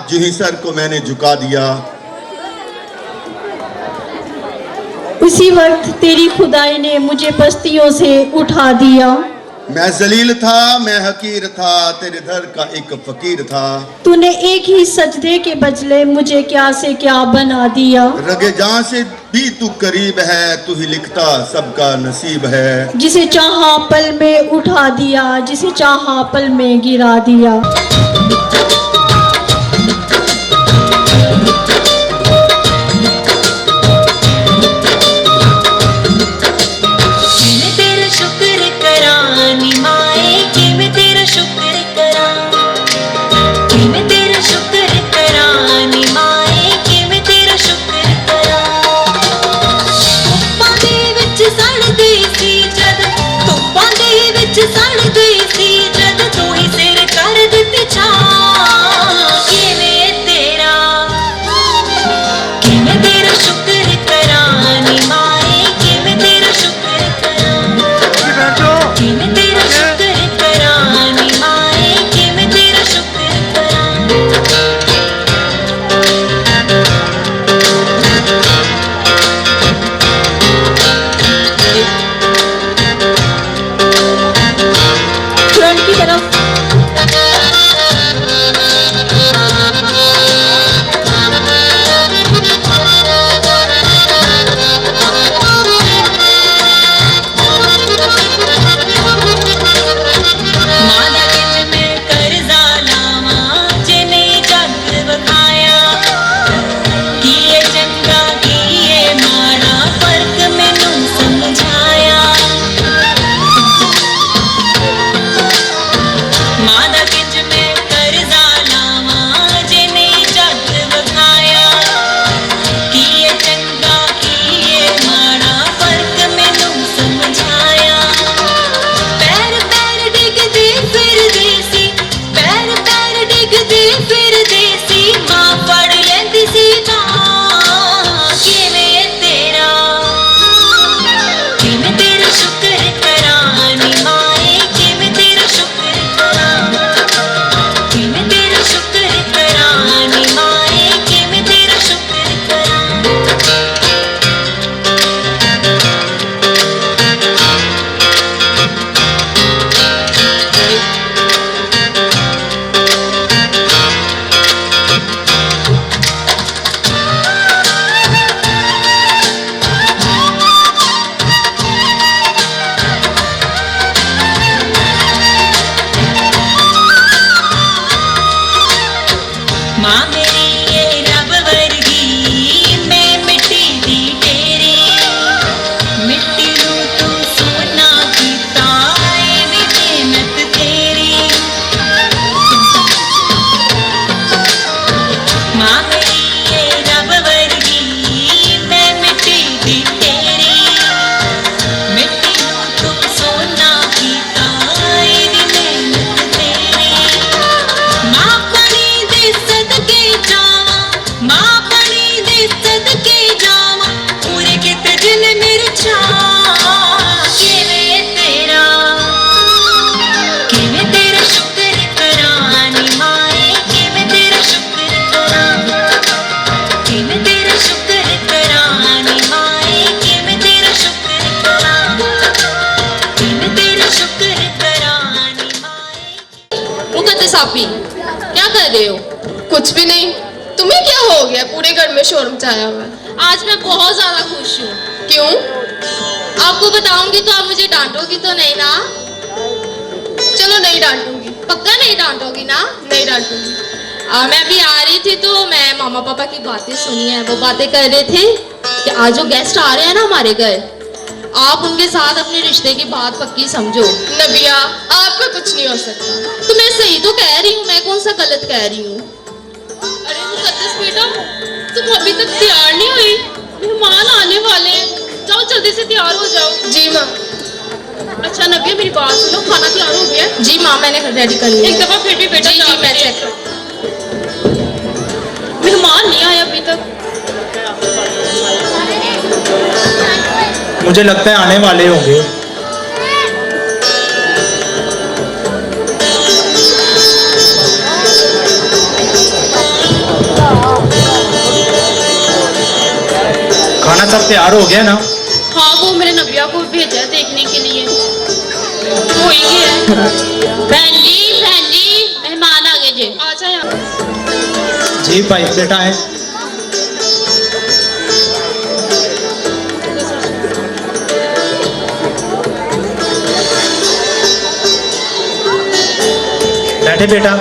जो ही सर को मैंने झुका दिया। उसी वक्त तेरी खुदाई ने मुझे पस्तियों से उठा दिया। मैं जलील था, मैं हकीर था, तेरे दर का एक फकीर था। तूने एक ही सजदे के बदले मुझे क्या से क्या बना दिया। रगे जान से भी तू करीब है, तू ही लिखता सबका नसीब है। जिसे चाहा पल में उठा दिया, जिसे चाहा पल में गिरा दिया। साफी क्या कर रहे हो? कुछ भी नहीं। तुम्हें क्या हो गया? पूरे घर में शोर मचाया हुआ है। आज मैं बहुत ज्यादा खुश हूँ। क्यों? आपको बताऊंगी तो आप मुझे डांटोगी तो नहीं ना? चलो नहीं डांटूंगी। पक्का नहीं डांटोगी ना? नहीं डांटूंगी। मैं अभी आ रही थी तो मैं मामा पापा की बातें सुनी है। वो बातें कर रहे थे कि आज जो गेस्ट आ रहे हैं ना हमारे घर, आप उनके साथ अपने रिश्ते की बात पक्की समझो। नबिया, आपका कुछ नहीं हो सकता। तो मैं सही तो कह रही हूँ, मैं कौन सा गलत कह रही हूँ? अरे मुकद्दस बेटा, तुम अभी तक तैयार नहीं हुई? मेहमान आने वाले हैं, जाओ जल्दी से तैयार हो जाओ। जी माँ। अच्छा नबिया मेरी बात सुनो, खाना तैयार हो गया? जी माँ, मैंने रेडी कर लिया। एक दफा फिर भी बेटा जी मैं चेक कर। मेहमान नहीं आए अभी तक। मुझे लगता है आने वाले होंगे। तैयार हो गया ना? हाँ, वो मैंने नबिया को भेजा है देखने के लिए। हो ही गया है। बहन जी मेहमान आ गए जी। आ जाए आप। जी भाई बेटा है। बैठे बेटा।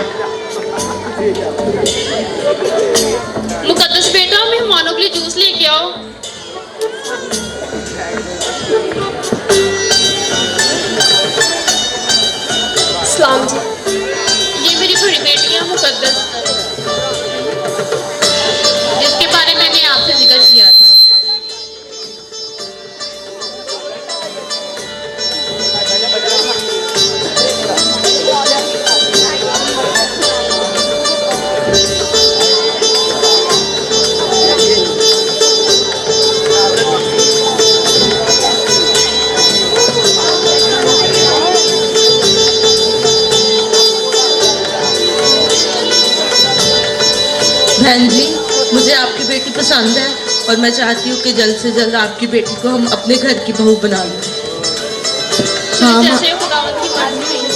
मुकद्दस बेटा, मेहमानों के लिए जूस लेके आओ। सलाम जी। ये मेरी बड़ी बेटी है मुकद्दस, जिसके बारे में मैंने आपसे जिक्र किया था। बहन जी, मुझे आपकी बेटी पसंद है और मैं चाहती हूँ कि जल्द से जल्द आपकी बेटी को हम अपने घर की बहू बना लें। हाँ माँ। जैसे खुदावंद की मर्जी हुई।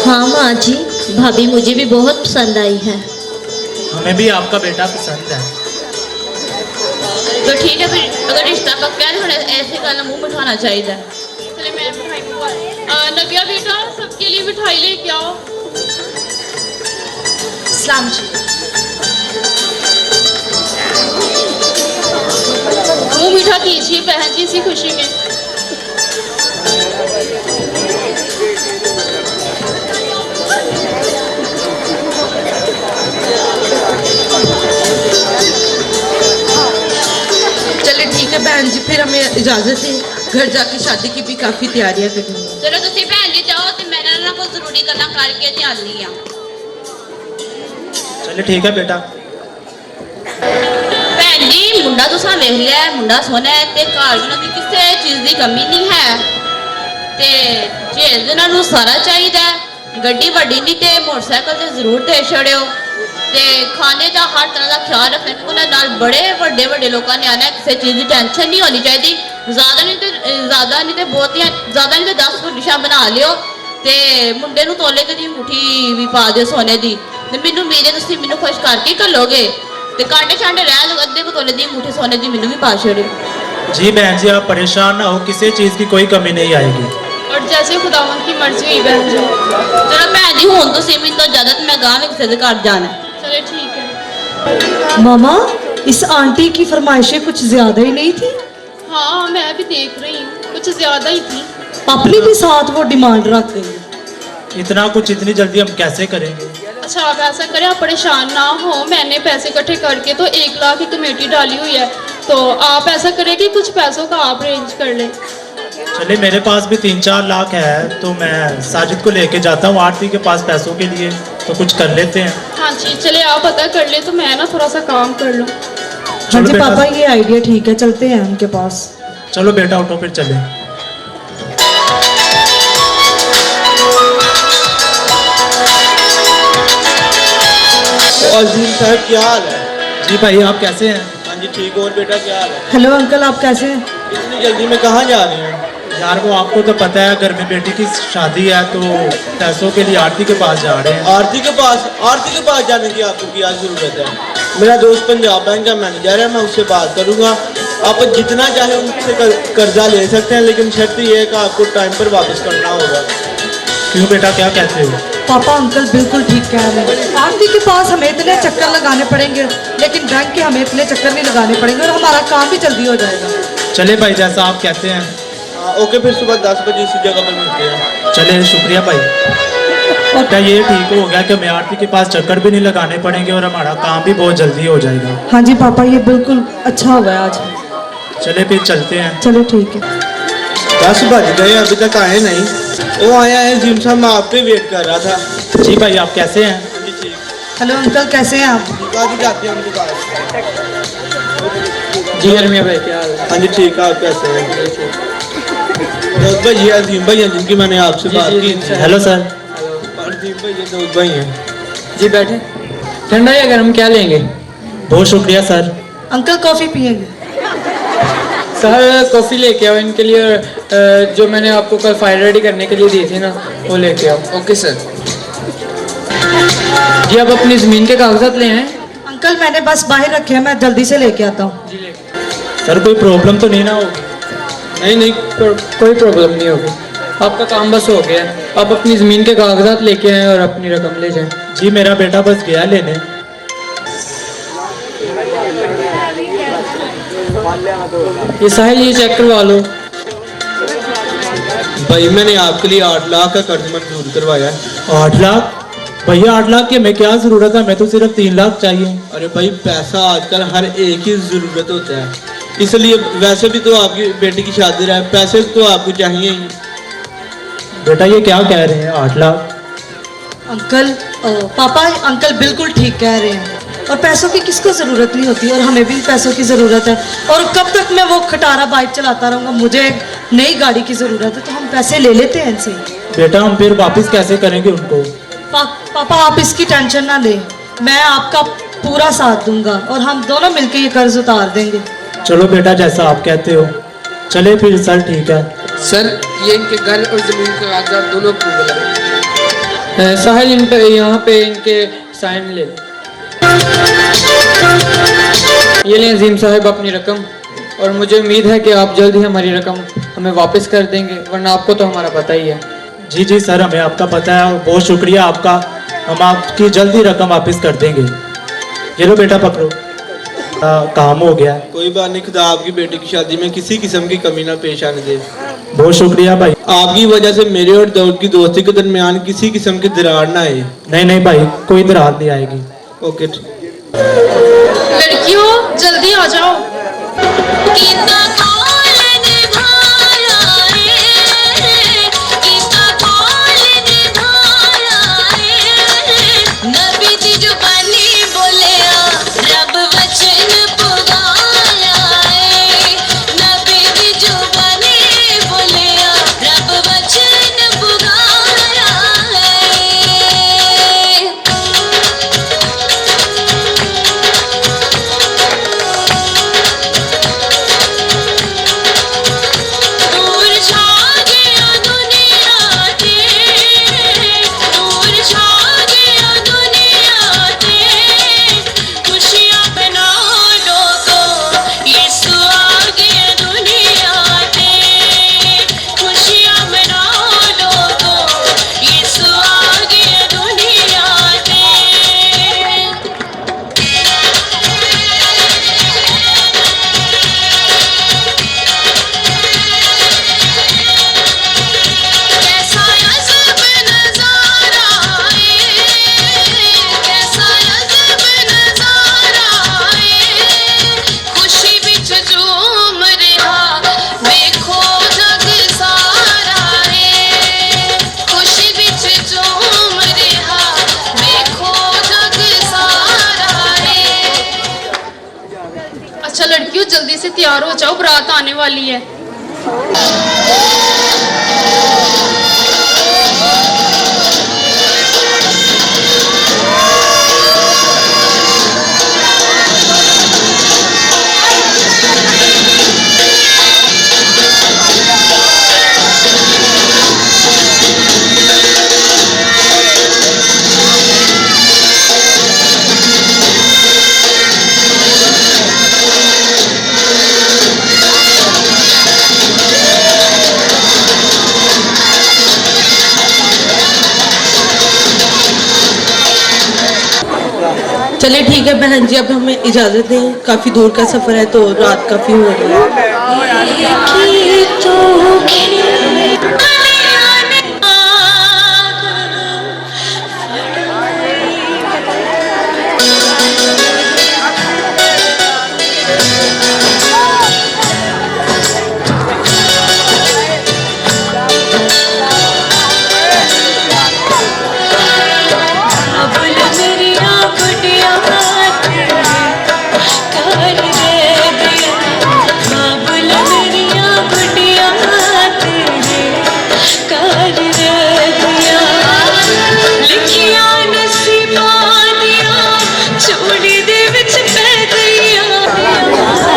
हाँ माँ जी, भाभी मुझे भी बहुत पसंद आई है। हमें भी आपका बेटा पसंद है। तो ठीक है, फिर अगर रिश्ता पक्का है तो ऐसे गाना मुंह में उठाना चाहिए। चले मैं मिठाई मंगवा। नबिया बेटा, सबके लिए मिठाई लेके आओ। सलाम जी। मुंह मीठा कीजिए बहन जी इसी खुशी में। चलिए ठीक है बहन जी, फिर हमें इजाजत है। घर जाके शादी की भी काफी तैयारियां करनी है। चलो तुसी भैन जी जाओ ते मैंने ना कोई जरूरी गल्लां करके ते आनी आ। चलिए ठीक है बेटा। भैन जी, मुंडा तुसा वेख लिया है, मुंडा सोना है ते घर में भी किसी चीज की कमी नहीं है ते जेज इन्हां नूं सारा चाहिए। गड्डी वड्डी नहीं ते मोटरसाइकिल ते जरूर दे छड़ियो ते खाने का हर तरह का ख्याल रखना, क्योंकि उन्हें नाल बड़े बड़े बड़े लोगों ने आना है। किसी चीज़ की टेंशन नहीं होनी चाहिए। ज़्यादा नहीं तो बहुत ही ज़्यादा नहीं तो 10 को डिशा बना लियो ते मुंडे नूं तोले दी मुठी भी पा दियो सोने दी ते मैनू मेरे तुसीं मैनू खुश करके घल्लोगे ते कांटे शांटे रह लो, अद्धे को तोले दी मुठी सोने दी मैनू भी पा छोड़ियो। जी बहन जी, आप परेशान ना हो, किसी चीज़ की कोई कमी नहीं आएगी। और जैसे खुदावंद की मर्जी हुई बहन जी। चलो भैन जी, हुण तुसीं मैनूं तो ज़्यादा मैं गांव में किसी दे घर जाना है। चलो ठीक है। मामा, इस आंटी की फरमाइशें कुछ ज्यादा ही नहीं थी? हाँ, मैं भी देख रही हूँ, कुछ ज्यादा ही थी। अपनी भी साथ वो डिमांड रख गई। इतना कुछ इतनी जल्दी हम कैसे करेंगे? अच्छा, आप ऐसा करें, आप परेशान ना हो। मैंने पैसे इकट्ठे करके तो 1 लाख की कमेटी डाली हुई है, तो आप ऐसा करें कि कुछ पैसों का आप अरेंज कर लें। चलिए, मेरे पास भी 3-4 लाख है, तो मैं साजिद को लेके जाता हूँ आरती के पास पैसों के लिए, तो कुछ कर लेते हैं। हाँ जी, चले आप पता कर ले तो मैं ना थोड़ा सा काम कर लूँ। हाँ जी बेटा। पापा, ये आइडिया ठीक है, चलते हैं उनके पास। चलो बेटा, उठो फिर चले। अजीम साहब क्या हाल है? जी भाई, आप कैसे हैं? हाँ जी ठीक। और बेटा क्या हाल है? हेलो अंकल, आप कैसे हैं? इतनी जल्दी में कहाँ जा रहे हैं? यार, वो आपको तो पता है, घर में बेटी की शादी है, तो पैसों के लिए आरती के पास जा रहे हैं। आरती के पास जाने की आपको क्या जरूरत है? मेरा दोस्त पंजाब बैंक का मैनेजर है, मैं उससे बात करूँगा। आप जितना चाहे उनसे कर्जा ले सकते हैं, लेकिन शर्त यह है कि आपको टाइम पर वापस करना होगा। क्यों बेटा, क्या कहते हो? पापा अंकल बिल्कुल ठीक कह रहे हैं। आरती के पास हमें इतने चक्कर लगाने पड़ेंगे, लेकिन बैंक के हमें इतने चक्कर नहीं लगाने पड़ेंगे और हमारा काम भी जल्दी हो जाएगा। चले भाई, जैसा आप कहते हैं। ओके, फिर सुबह 10 बजे इसी जगह पर मिलते हैं। चले, शुक्रिया भाई। और क्या ये ठीक हो गया कि हमें आरती के पास चक्कर भी नहीं लगाने पड़ेंगे और हमारा काम भी बहुत जल्दी हो जाएगा। हाँ जी पापा, ये बिल्कुल अच्छा हुआ है आज। चले फिर चलते हैं। चलो ठीक है। 10 बज गए, अभी तक आए नहीं। वो आया है जिम साहब, मैं आप पे वेट कर रहा था। जी भाई, आप कैसे हैं? जी ठीक। हेलो अंकल, कैसे हैं आप? आगे जाते हैं हम दुकान। जी अरमिया भाई, क्या हाल है? हाँ जी ठीक है, आप कैसे हैं? दोस्त भाई, ये अजीम भाई हैं जिनकी मैंने आपसे बात की थी। Hello sir. अजीम भाई, ये दोस्त भाई हैं। जी बैठे। ठंडा या गर्म क्या लेंगे? बहुत शुक्रिया सर। अंकल कॉफी पिएंगे? सर कॉफ़ी लेके आओ इनके लिए, और जो मैंने आपको कल फाइल रेडी करने के लिए दी थी ना, वो लेके आओ। Okay sir. जी आप अपनी ज़मीन के कागजात ले आए? अंकल मैंने बस बाहर रखे हैं, मैं जल्दी से लेके आता हूँ। जी लेके। सर कोई प्रॉब्लम तो नहीं ना होगी? नहीं नहीं, कोई प्रॉब्लम नहीं होगी, आपका काम बस हो गया। आप अपनी ज़मीन के कागजात लेके आएँ और अपनी रकम ले जाएं। जी मेरा बेटा बस गया लेने। ये साहिल ये चेक करवा लो। भाई मैंने आपके लिए 8 लाख का कर्ज मंजूर करवाया है। 8 लाख? भैया 8 लाख की हमें क्या ज़रूरत है, हमें तो सिर्फ 3 लाख चाहिए। अरे भाई पैसा आजकल हर एक ही ज़रूरत होता है, इसलिए वैसे भी तो आपकी बेटी की शादी रहा है, पैसे तो आपको चाहिए ही। बेटा ये क्या कह रहे हैं 8 लाख? अंकल पापा अंकल बिल्कुल ठीक कह रहे हैं, और पैसों की किसको ज़रूरत नहीं होती, और हमें भी पैसों की ज़रूरत है। और कब तक मैं वो खटारा बाइक चलाता रहूँगा, मुझे एक नई गाड़ी की ज़रूरत है, तो हम पैसे ले लेते हैं इनसे। बेटा हम फिर वापस कैसे करेंगे उनको? पापा आप इसकी टेंशन ना लें, मैं आपका पूरा साथ दूंगा और हम दोनों मिलकर ये कर्ज उतार देंगे। चलो बेटा जैसा आप कहते हो, चले फिर सर ठीक है। सर ये इनके घर और ज़मीन के कागजात दोनों अप्रूवल है। साहिल इन पे यहाँ पे इनके साइन ले। ये लें अजीम साहब अपनी रकम, और मुझे उम्मीद है कि आप जल्द ही हमारी रकम हमें वापस कर देंगे, वरना आपको तो हमारा पता ही है। जी जी सर हमें आपका पता है, और बहुत शुक्रिया आपका, हम आपकी जल्दी रकम वापस कर देंगे। ये लो बेटा पकड़ो, काम हो गया। कोई बात नहीं, खुदा आपकी बेटी की शादी में किसी किस्म की कमी ना पेश आने दे। बहुत शुक्रिया भाई। आपकी वजह से मेरे और दाऊद की दोस्ती के दरमियान किसी किस्म की दरार ना आए। नहीं नहीं भाई, कोई दरार नहीं आएगी। ओके। लड़कियों जल्दी आ जाओ। अच्छा लड़कियों जल्दी से तैयार हो जाओ, बारात आने वाली है। चलिए ठीक है बहन जी, अब हमें इजाज़त दें, काफ़ी दूर का सफ़र है तो रात काफ़ी हो रही है।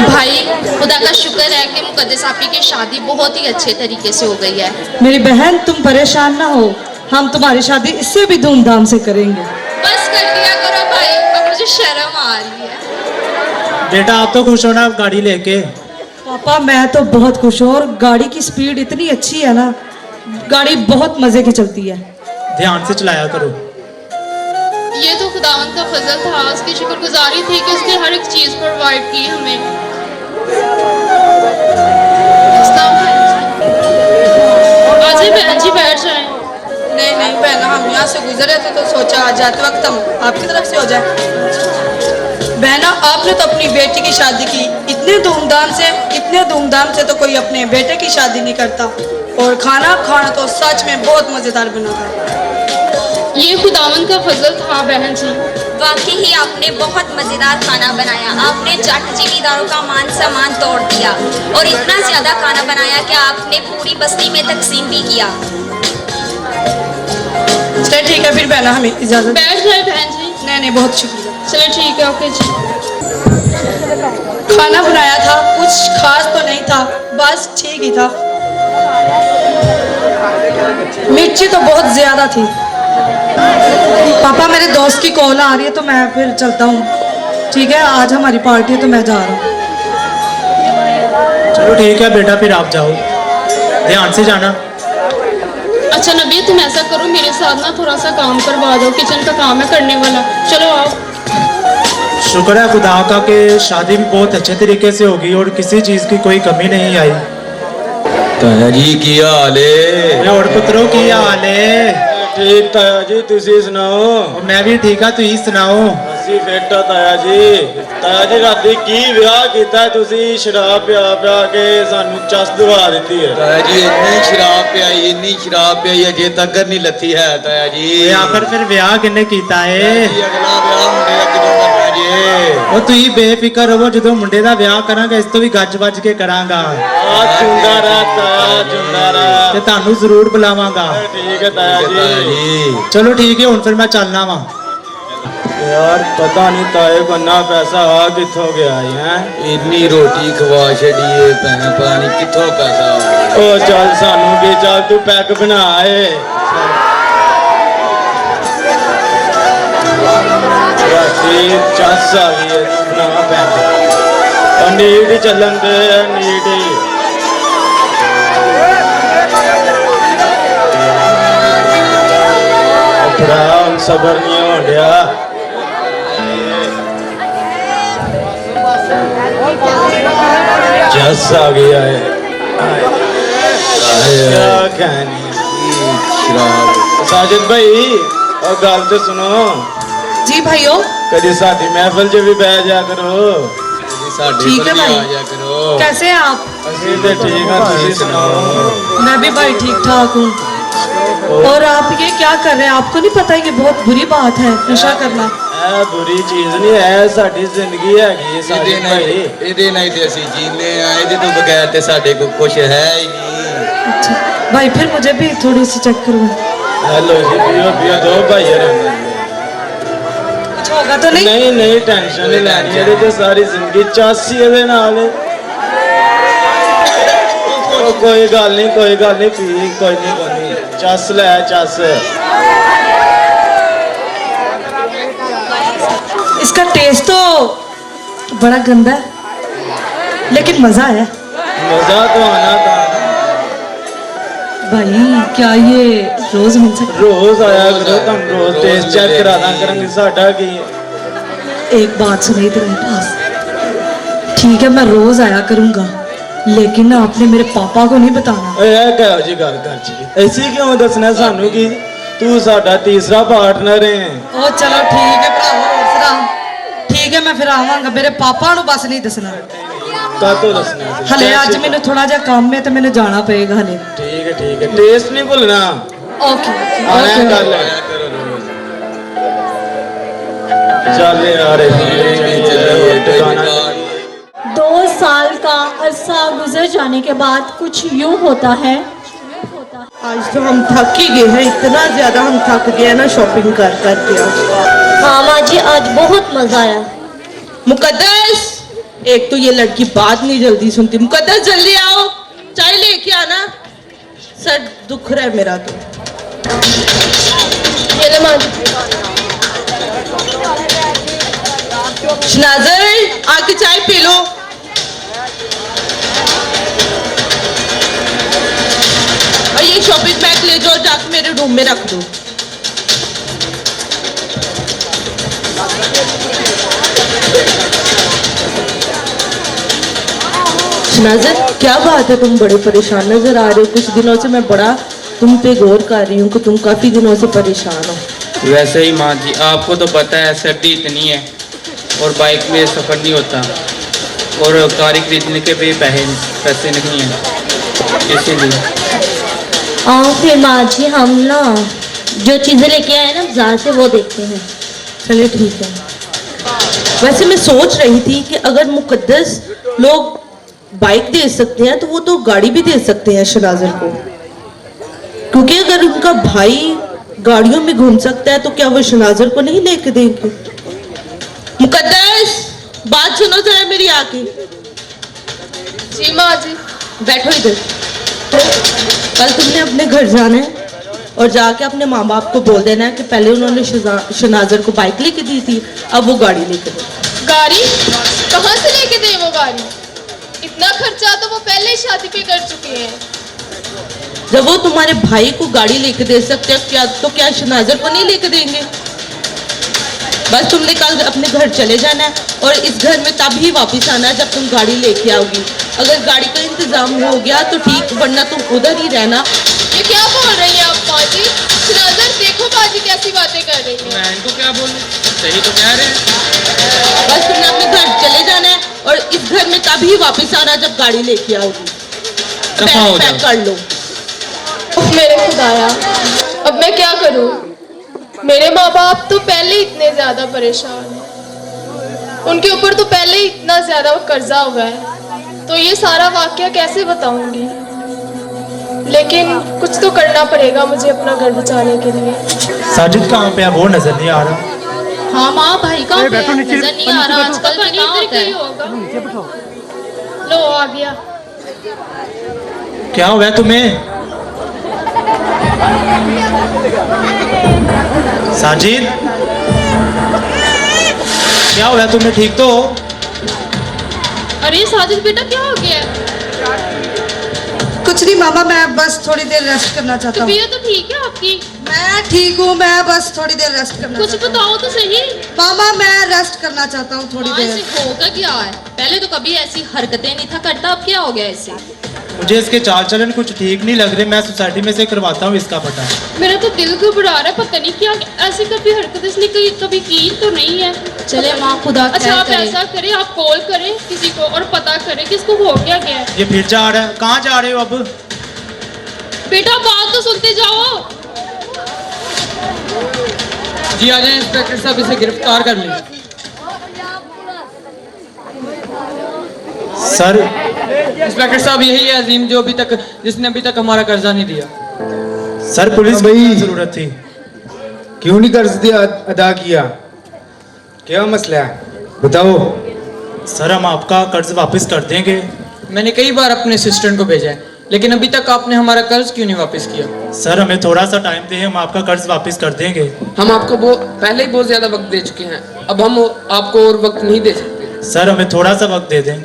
भाई खुदा का शुक्र है कि मुकद्दस आपी की शादी बहुत ही अच्छे तरीके से हो गई है। मेरी बहन तुम परेशान ना हो, हम तुम्हारी शादी इससे भी धूमधाम से करेंगे। बस कर दिया करो भाई, अब मुझे शर्म आ रही है। बेटा आप तो खुश हो ना गाड़ी लेके? पापा मैं तो बहुत खुश हूँ, और गाड़ी की स्पीड इतनी अच्छी है ना, गाड़ी बहुत मजे की चलती है। ध्यान से चलाया करो। ये तो खुदावंद का फजल था, उसकी शुक्रगुजारी थी कि उसने हर एक चीज प्रोवाइड की हमें। आजाए बहन जी बैठ जाए। नहीं नहीं बहना, हम यहाँ से गुजरे थे तो सोचा आज जाते वक्त हम आपकी तरफ से हो जाए। बहना आपने तो अपनी बेटी की शादी की इतने धूमधाम से तो कोई अपने बेटे की शादी नहीं करता, और खाना तो सच में बहुत मजेदार बना था। ये खुदावंद का फजल था बहन जी। वाकई ही आपने बहुत मजेदार खाना बनाया। आपने जाट जिमीदारों का मान सम्मान तोड़ दिया, और इतना ज्यादा खाना बनाया कि आपने पूरी बस्ती में तकसीम भी किया। चलिए ठीक है फिर बहना, हमें इजाजत। बैठ जाए बहन जी। नहीं बहुत शुक्रिया। चलो ठीक है, ओके जी। खाना बनाया था, कुछ खास तो नहीं था, बस ठीक ही था। मिर्ची तो बहुत ज्यादा थी। पापा मेरे दोस्त की कॉल आ रही है तो मैं फिर चलता हूँ, ठीक है? आज हमारी पार्टी है तो मैं जा रहा हूँ। चलो ठीक है बेटा, फिर आप जाओ, ध्यान से जाना। अच्छा नबी तुम ऐसा करो, मेरे साथ ना थोड़ा सा काम करवा दो, किचन का काम है करने वाला। चलो आओ। शुक्र है खुदा का कि शादी भी बहुत अच्छे तरीके से होगी और किसी चीज की कोई कमी नहीं आई। ताया जी की हाल है? और पुत्रों की हाल है? ठीक ताया जी, तुसी सुनाओ? मैं भी ठीक है, तुम सुनाओ? ਅਸੀਂ ਫਿੱਟ ਆ ਤਾਇਆ ਜੀ ਰਾਤੀ ਕੀ ਵਿਆਹ ਕੀਤਾ ਤੁਸੀਂ? ਸ਼ਰਾਬ ਪਿਆ ਕੇ ਸਾਨੂੰ ਚਸ ਦਵਾ ਦਿੱਤੀ ਹੈ। ताया जी ਇੰਨੀ ਸ਼ਰਾਬ ਪਿਆਈ ਅਜੇ ਤੱਕ ਨਹੀਂ ਲੱਥੀ ਹੈ ਤਾਇਆ ਜੀ। ਆਖਰ ਫਿਰ ਵਿਆਹ ਕਿੰਨੇ ਕੀਤਾ ਏ? ਅਗਲਾ ਵਿਆਹ ਮੁੰਡੇ ਦਾ ਕਿਦੋਂ ਕਰਨਾ ਜੀ? ਉਹ ਤੁਸੀਂ ਬੇਫਿਕਰ ਰਹੋ, ਜਦੋਂ ਮੁੰਡੇ ਦਾ ਵਿਆਹ ਕਰਾਂਗੇ ਇਸ ਤੋਂ ਵੀ ਗੱਜ ਵੱਜ ਕੇ ਕਰਾਂਗਾ। ਆ ਚੁੰਦਾ ਰਾ ਤਾਇਆ, ਚੁੰਦਾ ਰਾ। ਤੇ ਤੁਹਾਨੂੰ ਜ਼ਰੂਰ ਬੁਲਾਵਾਂਗਾ। ਠੀਕ ਹੈ ਤਾਇਆ ਜੀ। ਚਲੋ ਠੀਕ ਹੈ, ਹੁਣ ਫਿਰ ਮੈਂ ਚੱਲਣਾ ਵਾ। यार पता नहीं ताए को ना पैसा आ किथों गया है। ਇੰਨੀ ਰੋਟੀ ਖਵਾ ਛੜੀਏ ਭੈਣ, ਪਤਾ ਨਹੀਂ ਕਿੱਥੋਂ ਪੈਸਾ ਆ। ओ चल सानू भी चल, तू पैक बना ए। राती चस आ गई है, बना पैक। और नीट ही चलन दे, नीट ही। अपना हम सबर नहीं हो गया। जस आ गया है। क्या कहनी साजिद भाई, और गल तो सुनो जी भाइयों। कभी साडी महफिल च भी बह जा करो। ठीक है भाई। कैसे हैं आप? ਅਸੀਂ ਤੇ ठीक है, तुसी सुनाओ? मैं भी भाई ठीक ठाक हूँ। और आप ये क्या कर रहे हैं? आपको नहीं पता है कि बहुत बुरी बात है नशा करना? ਇਹ बुरी चीज नहीं है, साडी जिंदगी हैगी साजिद भाई। ਇਹਦੇ ਨਾਲ ਤੇ ਅਸੀਂ ਜੀਨੇ ਆ, ਇਹਦੇ ਤੋਂ ਬਗੈਰ ਤੇ ਸਾਡੇ ਕੋਲ ਕੁਝ है ही नहीं। अच्छा भाई, फिर मुझे भी थोड़ी सी चेक करो। हेलो जी, पियो दो भाई। कुछ होगा तो नहीं? नहीं टेंशन नहीं लैनी, ਇਹਦੇ ਤੇ ਸਾਰੀ ਜ਼ਿੰਦਗੀ ਚਾਸੀ ਇਹਦੇ ਨਾਲ। कोई गल नहीं पी, कोई नहीं चस लै चस। इसका टेस्ट तो बड़ा गंदा है, लेकिन मजा है। मजा तो आना था भाई। क्या ये रोज मिल सकता? रोज आया करो, तुम रोज टेस्ट चेक कराना करेंगे। साडा की एक बात सुनी तेरे पास, ठीक है मैं रोज आया करूंगा, लेकिन आपने मेरे पापा को नहीं बताना। कहो जी गल कर जी, ऐसी क्यों दसना सानू की तू साडा तीसरा पार्टनर है। ओ चलो ठीक है भरावा, ठीक है मैं फिर आवांगा, मेरे पापा नु बस नहीं दसना। कातो दसना हले आज मैंने थोड़ा जा काम में तो मैंने जाना पड़ेगा हले। ठीक है टेस्ट नहीं भूलना। ओके आया कर ले। चल यार 2 साल का अरसा गुजर जाने के बाद कुछ यूं होता है। आज तो हम थक ही गए हैं, इतना ज्यादा हम थक गए ना शॉपिंग कर के। हाँ माँ जी, आज बहुत मजा आया। मुकद्दस एक तो ये लड़की बात नहीं जल्दी सुनती। मुकद्दस जल्दी आओ, चाय लेके आना, सर दुख रहा है मेरा तो। ये ले माँ जी। शनाजर आके चाय पी लो। और ये शॉपिंग बैग ले जाओ, जाके मेरे रूम में रख दो। शनाजर क्या बात है, तुम बड़े परेशान नजर आ रहे हो। कुछ दिनों से मैं बड़ा तुम पे गौर कर रही हूँ कि तुम काफी दिनों से परेशान हो। वैसे ही माँ जी, आपको तो पता है सर्दी इतनी है और बाइक में सफ़र नहीं होता और कार खरीदने के भी पैसे नहीं हैं, इसीलिए। और फिर माँ जी हम ना जो चीज़ें लेके आए ना बाजार से वो देखते हैं। चलिए ठीक है। वैसे मैं सोच रही थी कि अगर मुकद्दस लोग बाइक दे सकते हैं तो वो तो गाड़ी भी दे सकते हैं शनाजर को, क्योंकि अगर उनका भाई गाड़ियों में घूम सकता है तो क्या वो शनाजर को नहीं लेके देंगे। मुकद्दस बात सुनो जरा मेरी आके। जी माँ जी। बैठो इधर। कल तुमने अपने घर जाना है और जाके अपने माँ बाप को बोल देना है कि पहले उन्होंने शनाजर को बाइक लेके दी थी, अब वो गाड़ी लेके दे। गाड़ी कहाँ से लेके दे वो गाड़ी? इतना खर्चा तो वो पहले ही शादी पे कर चुके हैं। जब वो तुम्हारे भाई को गाड़ी लेके दे सकते हैं क्या शनाजर को नहीं लेके देंगे? बस तुमने कल अपने घर चले जाना है और इस घर में तब ही वापस आना है जब तुम गाड़ी लेके आओगी। अगर गाड़ी का इंतजाम हो गया तो ठीक, वरना तुम उधर ही रहना। ये क्या बोल रही हैं आप माँ जी? शनाजर देखो बाजी कैसी बातें कर रही है। मैं इनको क्या बोलूं, सही तो कह रहे हैं। बस तुमने अपने घर चले जाना है और इस घर में तभी वापस आना जब गाड़ी लेके आओगी। पैक कर लो। मेरे खुदाया, अब मैं क्या करूं? मेरे माँ बाप तो पहले ही इतने ज्यादा परेशान हैं, उनके ऊपर तो पहले ही इतना ज्यादा कर्जा हुआ है, तो ये सारा वाकया कैसे बताऊंगी? लेकिन कुछ तो करना पड़ेगा मुझे अपना घर बचाने के लिए। साजिद कहाँ पे है, वो नजर नहीं आ रहा। हाँ माँ भाई का नजर नहीं आ रहा आजकल। पता नहीं इधर कहीं होगा। लो आ गया। क्या हुआ है तुम्हें साजिद? क्या हुआ है तुम्हें, ठीक तो हो? अरे साजिद बेटा क्या हो गया? कुछ नहीं मामा, मैं बस थोड़ी देर रेस्ट करना चाहता हूँ। तबीयत तो ठीक है आपकी? मैं ठीक हूँ, मैं बस थोड़ी देर रेस्ट करना कुछ चाहता हूँ। बताओ तो सही। मामा मैं रेस्ट करना चाहता हूँ थोड़ी हाँ, देर। इसे होगा क्या है? पहले तो कभी ऐसी हरकतें नहीं था करता, अब क्या हो गया इसे? मुझे इसके चाल चलन कुछ ठीक नहीं लग रहे। मैं सोसाइटी में से करवाता हूँ इसका पता। मेरा तो दिल घबरा रहा है, पता नहीं क्या ऐसी कभी हरकत इसने कभी की तो नहीं है। चले माँ खुदा अच्छा आप ऐसा करें, आप कॉल करें किसी को और पता करें कि इसको हो क्या गया है। ये फिर जा रहा है, कहाँ जा रहे हो अब? बेटा बात तो सुनते जाओ। जी आ जाए इंस्पेक्टर साहब, इसे गिरफ्तार कर लें। सर इंस्पेक्टर साहब यही है अजीम जिसने अभी तक हमारा कर्जा नहीं दिया। सर पुलिस भाई। की जरूरत थी। क्यों नहीं कर्ज दिया अदा किया? क्या मसला है बताओ। सर हम आपका कर्ज वापस कर देंगे। मैंने कई बार अपने असिस्टेंट को भेजा है, लेकिन अभी तक आपने हमारा कर्ज क्यों नहीं वापस किया? सर हमें थोड़ा सा टाइम दें, हम आपका कर्ज वापस कर देंगे। हम आपको पहले ही बहुत ज्यादा वक्त दे चुके हैं, अब हम आपको और वक्त नहीं दे सकते। सर हमें थोड़ा सा वक्त दे दें।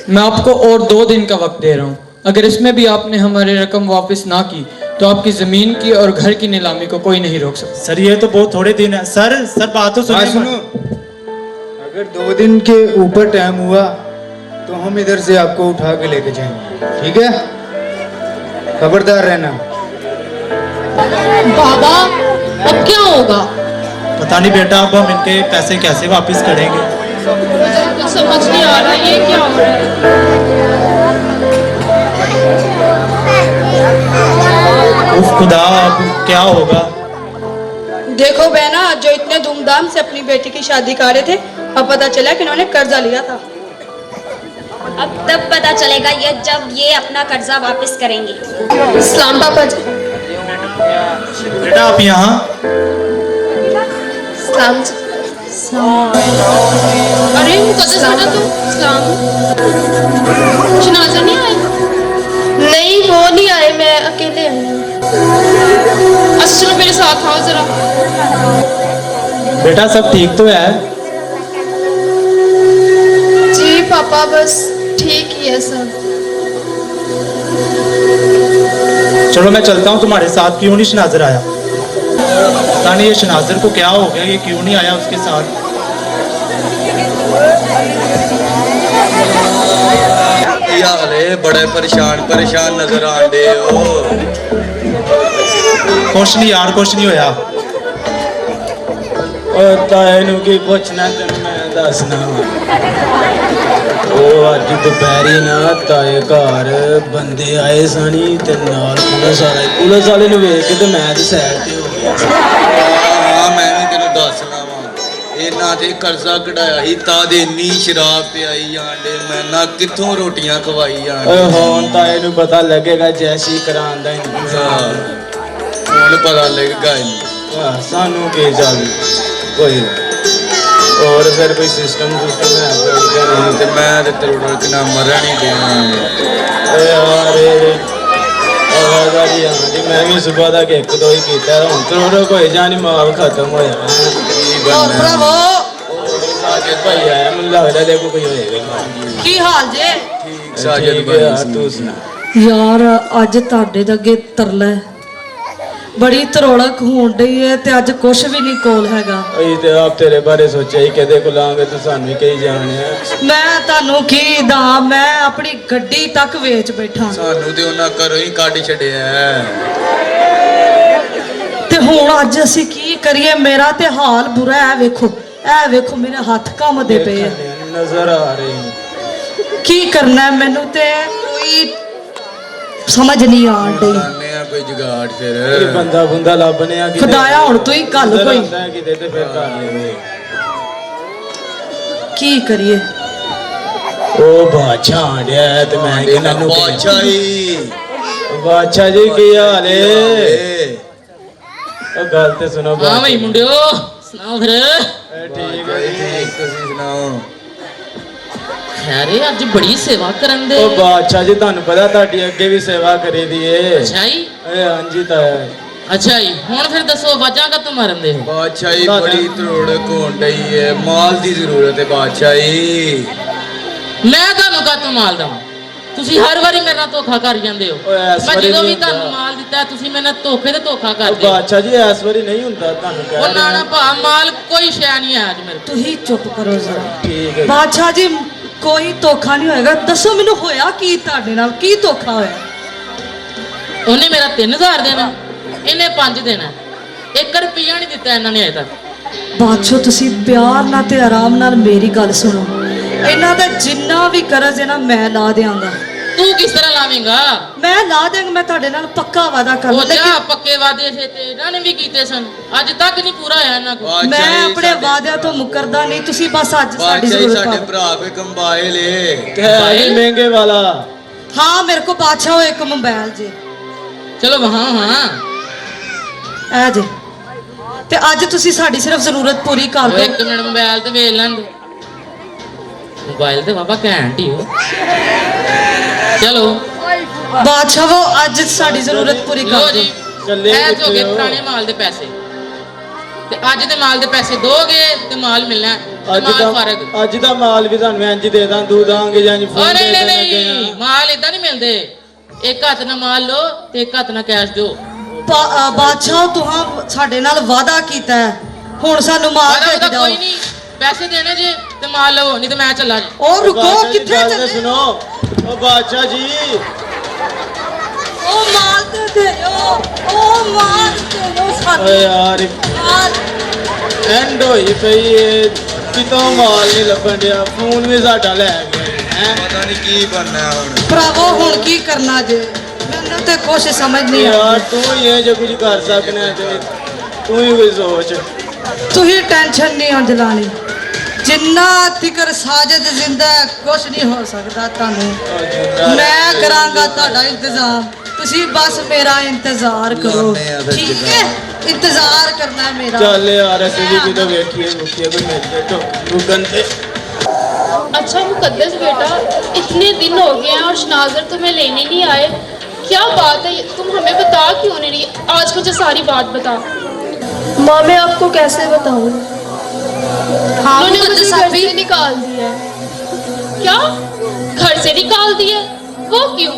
मैं आपको और 2 दिन का वक्त दे रहा हूँ। अगर इसमें भी आपने हमारी रकम वापस ना की तो आपकी जमीन की और घर की नीलामी को कोई नहीं रोक सकता। सर ये तो बहुत थोड़े दिन है। सर बात तो हाँ, सुनो, अगर 2 दिन के ऊपर टाइम हुआ तो हम इधर से आपको उठा के लेके जाएंगे, ठीक है? खबरदार रहना। बाबा अब क्या होगा? पता नहीं बेटा, अब हम इनके पैसे कैसे वापस करेंगे? मुझे तो समझ नहीं आ रहा ये क्या हो रहा है। उफ खुदा, अब क्या होगा? देखो बहना, जो इतने धूमधाम से अपनी बेटी की शादी कर रहे थे, अब पता चला कि इन्होंने कर्जा लिया था। अब तब पता चलेगा ये जब ये अपना कर्जा वापस करेंगे। सलाम पापा जी। बेटा आप यहाँ? सलाम जी। अरे मुकद्दस बेटा तुम सलाम। शनाजा नहीं आए? नहीं वो नहीं आए, मैं अकेले आई हूँ। अच्छा चलो मेरे साथ आओ जरा। बेटा सब ठीक तो है? जी पापा बस ठीक ही है सब। चलो मैं चलता हूँ तुम्हारे साथ। क्यों नहीं शनाजर आया? पता नहीं ये शनाजर को क्या हो गया, ये क्यों नहीं आया उसके साथ। यारे बड़े परेशान नजर आंदे हो। कुछ नहीं यार, कुछ नहीं होया। ताए नू की पुछना तेन मैं दसना। ਉਹ ਅੱਜ ਦੁਪਹਿਰੀ ਨਾ ਤਾਏ ਘਰ ਬੰਦੇ ਆਏ ਸਣੀ ਤੇ ਨਾਲ ਪੁਲਿਸ ਵਾਲੇ ਨੂੰ ਵੇਖ ਕੇ ਤੇ ਮੈਂ ਤੇ ਸਾਈਡ ਤੇ ਹੋ ਗਿਆ। ਹਾਂ ਮੈਂ ਵੀ ਤੈਨੂੰ ਦੱਸ ਲਾਵਾਂ, ਇਹਨਾਂ ਤੇ ਕਰਜ਼ਾ ਕਢਾਇਆ ਸੀ ਤਾਂ ਦੇ ਇੰਨੀ ਸ਼ਰਾਬ ਪਿਆਈ ਜਾਂਦੇ, ਮੈਂ ਨਾ ਕਿੱਥੋਂ ਰੋਟੀਆਂ ਖਵਾਈ ਜਾਂਦੇ। ਓਏ ਹੁਣ ਤਾਏ ਨੂੰ ਪਤਾ ਲੱਗੇਗਾ ਜੈਸੀ ਕਰਾਉਣ ਦਾ ਇੰਤਜ਼ਾਮ। ਹੁਣ ਪਤਾ ਲੱਗੇਗਾ ਇਹਨੂੰ। ਸਾਨੂੰ ਕੀ ਚੱਲ ਕੋਈ और फिर कोई सिस्टम है नहीं तो मैं तो तेरे कितना मरा नहीं देना यार। मैं भी सुबह तक एक दो ही किया हूँ करोड़ों कोई जानी माल खत्म हो साजिद भाई आया, मुझे लगता देखो कोई होएगा। की हाल जे? साजिद भाई तू सुना यार अज ਤੁਹਾਡੇ ਦੇ ਅੱਗੇ ਤਰਲਾ ਹੈ, ਬੜੀ ਤਰੋੜਕ ਹੋਣ ਡਈ ਹੈ ਤੇ ਅੱਜ ਕੁਛ ਵੀ ਨਹੀਂ ਕੋਲ ਹੈਗਾ। ਇਹ ਤੇ ਆਪ ਤੇਰੇ ਬਾਰੇ ਸੋਚਿਆ ਹੀ ਕਦੇ ਕੋਲਾਂਗੇ ਤੂੰ ਸਾਨੂੰ ਹੀ ਕਹੀ ਜਾਣਿਆ। ਮੈਂ ਤੁਹਾਨੂੰ ਕੀ ਦਾਂ, ਮੈਂ ਆਪਣੀ ਗੱਡੀ ਤੱਕ ਵੇਚ ਬੈਠਾ ਸਾਨੂੰ ਤੇ ਉਹਨਾਂ ਘਰੋਂ ਹੀ ਕੱਢ ਛੱਡਿਆ ਤੇ ਹੁਣ ਅੱਜ ਅਸੀਂ ਕੀ ਕਰੀਏ? ਮੇਰਾ ਤੇ ਹਾਲ ਬੁਰਾ ਹੈ। ਇਹ ਵੇਖੋ ਮੇਰੇ ਹੱਥ ਕੰਮਦੇ ਪਏ ਆ, ਨਜ਼ਰ ਆ ਰਹੇ। ਕੀ ਕਰਨਾ ਮੈਨੂੰ ਤੇ ਕੋਈ ਸਮਝ ਨਹੀਂ ਆਣ ਡਈ। ਕੋਈ ਜੁਗਾੜ ਫਿਰ ਕੋਈ ਬੰਦਾ ਬੁੰਦਾ ਲੱਭਨੇ ਆ ਖੁਦਾਇਆ ਹੁਣ ਤੂੰ ਹੀ ਗੱਲ ਕੋਈ ਕਿਤੇ ਤੇ ਫਿਰ ਕਰ ਲੈਂਦੇ। ਕੀ ਕਰੀਏ? ਉਹ ਬਾਦਸ਼ਾਹ ਆਂਡਿਆ ਤੇ ਮੈਂ ਇਹਨਾਂ ਨੂੰ ਬਾਦਸ਼ਾਹ ਜੀ ਕੀ ਹਾਲ ਏ? ਉਹ ਗੱਲ ਤੇ ਸੁਣੋ। ਹਾਂ ਭਾਈ ਮੁੰਡਿਓ ਸੁਣਾਓ ਫਿਰ। ਠੀਕ ਹੈ ਜੀ, ਤੁਸੀਂ ਸੁਣਾਓ। ਖੈਰੇ ਅੱਜ ਬੜੀ ਸੇਵਾ ਕਰਨ ਦੇ। ਉਹ ਬਾਦਸ਼ਾਹ ਜੀ ਤੁਹਾਨੂੰ ਪਤਾ ਤੁਹਾਡੀ ਅੱਗੇ ਵੀ ਸੇਵਾ ਕਰੀ ਦੀ ਏ। ਅੱਛਾ ਜੀ। ਹਾਂਜੀ ਤਾਂ ਅੱਛਾ ਜੀ ਹੁਣ ਫਿਰ ਦੱਸੋ ਵਾਜਾਂ ਕਾ ਮਾਰਨ ਦੇ ਹੋ? ਬਾਦਸ਼ਾਹੀ ਬੜੀ ਤਰੋੜਕ ਹੋਣ ਡਈ ਏ, ਮਾਲ ਦੀ ਜ਼ਰੂਰਤ ਹੈ ਬਾਦਸ਼ਾਹੀ। ਮੈਂ ਤੁਹਾਨੂੰ ਕਾਹਤੋਂ ਮਾਲ ਦਵਾਂ? ਤੁਸੀਂ ਹਰ ਵਾਰੀ ਮੇਰੇ ਨਾਲ ਧੋਖਾ ਕਰ ਜਾਂਦੇ ਹੋ। ਮੈਂ ਜਦੋਂ ਵੀ ਤੁਹਾਨੂੰ ਮਾਲ ਦਿੱਤਾ ਤੁਸੀਂ ਮੇਰੇ ਨਾਲ ਧੋਖੇ ਤੇ ਧੋਖਾ ਕਰਦੇ ਹੋ। ਬਾਦਸ਼ਾਹ ਜੀ ਇਸ ਵਾਰੀ ਨਹੀਂ ਹੁੰਦਾ ਤੁਹਾਨੂੰ ਕਹਿ ਉਹ ਨਾ ਭਾ ਮਾਲ ਕੋਈ ਸ਼ੈ ਨਹੀਂ ਹੈ ਅੱਜ ਮੇਰੇ ਕੋਲ। ਤੁਸੀਂ ਚੁੱਪ ਕਰੋ ਜ਼ਰਾ। ਠੀਕ ਹੈ ਬਾਦਸ਼ਾਹ ਜੀ ਕੋਈ ਧੋਖਾ ਨਹੀਂ ਹੋਏਗਾ। ਦੱਸੋ ਮੈਨੂੰ ਹੋਇਆ ਕੀ ਤੁਹਾਡੇ ਨਾਲ? ਕੀ ਧੋਖਾ ਹੋਇਆ? ਉਹਨੇ ਮੇਰਾ 3000 ਦੇਣਾ, ਇਹਨੇ 5 ਦੇਣਾ, 1 ਰੁਪਿਆ ਨਹੀਂ ਦਿੱਤਾ ਇਹਨਾਂ ਨੇ ਅਜੇ ਤੱਕ। ਬਾਦਸ਼ਾਹ ਤੁਸੀਂ ਪਿਆਰ ਨਾਲ ਤੇ ਆਰਾਮ ਨਾਲ ਮੇਰੀ ਗੱਲ ਸੁਣੋ। ਇਹਨਾਂ ਦਾ ਜਿੰਨਾ ਵੀ ਕਰਜ਼ ਹੈ ਨਾ ਮੈਂ ਲਾ ਦਿਆਂਗਾ। ਤੂੰ ਕਿਸ ਤਰ੍ਹਾਂ ਲਾਵੇਂਗਾ? ਮੈਂ ਲਾ ਦਿਆਂਗਾ, ਮੈਂ ਤੁਹਾਡੇ ਨਾਲ ਪੱਕਾ ਵਾਦਾ ਕਰ ਉਹ ਜਾ ਪੱਕੇ ਵਾਅਦੇ ਸੇ ਤੇ ਇਹਨਾਂ ਨੇ ਵੀ ਕੀਤੇ ਸਨ, ਅੱਜ ਤੱਕ ਨਹੀਂ ਪੂਰਾ ਹੋਇਆ ਇਹਨਾਂ ਕੋਲ। ਮੈਂ ਆਪਣੇ ਵਾਅਦਿਆਂ ਤੋਂ ਮੁਕਰਦਾ ਨਹੀਂ। ਤੁਸੀਂ ਬਸ ਅੱਜ ਸਾਡੀ ਜ਼ਰੂਰਤ ਸਾਡੇ ਭਰਾ ਕੋਈ ਕੰਬਾਈਲ ਏ ਹੈ ਮਹਿੰਗੇ ਵਾਲਾ। ਹਾਂ ਮੇਰੇ ਕੋ ਬਾਦਸ਼ਾਹ ਇੱਕ ਮੋਬਾਈਲ ਜੇ। ਚਲੋ ਵਹਾਂ ਹਾਂ ਐ ਜੇ ਤੇ ਅੱਜ ਤੁਸੀਂ ਸਾਡੀ ਸਿਰਫ ਜ਼ਰੂਰਤ ਪੂਰੀ ਕਰ ਦਿਓ। 1 ਮਿੰਟ ਮੋਬਾਈਲ ਤੇ ਵੇਖ ਲੈਣ ਦੇ। मोबाइल तो बाबा घैंट ही हो। चलो बादशाह वो आज साड़ी जरूरत पूरी कर दो। चले हो गए पुराने माल दे पैसे ते आज दे माल दे पैसे दोगे ते माल मिलना है। ਅੱਜ ਦਾ ਮਾਲ ਵੀ ਤੁਹਾਨੂੰ ਇੰਜ ਦੇ ਦਾਂ ਦੂ ਦਾਂਗੇ ਜਾਂ ਫੋਨ ਦੇ ਦਾਂਗੇ। ਨਹੀਂ ਮਾਲ ਇਦਾਂ ਨਹੀਂ ਮਿਲਦੇ। ਇੱਕ ਹੱਥ ਨਾਲ ਮਾਲ ਲੋ ਤੇ ਇੱਕ ਹੱਥ ਨਾਲ ਕੈਸ਼ ਦਿਓ। ਬਾਦਸ਼ਾਹ ਤੁਹਾਂ ਸਾਡੇ ਨਾਲ ਵਾਅਦਾ ਕੀਤਾ ਹੈ, ਹੁਣ ਸਾਨੂੰ ਮਾਲ ਦੇ ਕੇ ਜਾਓ। ਕੋਈ ਨਹੀਂ पैसे देने जे ते माल लो नहीं तो मैं चला जी। और रुको किथे चले? सुनो ओ बादशाह जी ओ माल दे दो, ओ माल दे दो साथी। ओए यार एंड होई पई कितों माल नहीं लभन दिया, फोन भी साडा ले गए हैं, पता नहीं की बनना हुन। भरावो हुन की करना जे? मैंने ते कुछ समझ नहीं यार तू ही है जो कुछ कर सकना है, तू ही कोई सोच। तू ही टेंशन नहीं हो जलानी। जिन्ना तिकर साजिद जिंदा है कुछ नहीं हो सकता तानू। मैं करांगा ताड़ा इंतजाम, तुसी बस मेरा इंतजार करो ठीक है? इंतजार करना है मेरा। चल यार असली भी तो देखिए मुखिया कोई मिल जाए तो रुकन से। अच्छा मुकद्दस बेटा, इतने दिन हो गए हैं और शनाजर तुम्हें लेने नहीं आए, क्या बात है? तुम हमें बता क्यों नहीं? आज मुझे सारी बात बता। माँ मैं आपको कैसे बताऊँ? हाँ, उन्होंने मुझे घर से निकाल दिया है। क्या? घर से निकाल दिया? वो क्यों?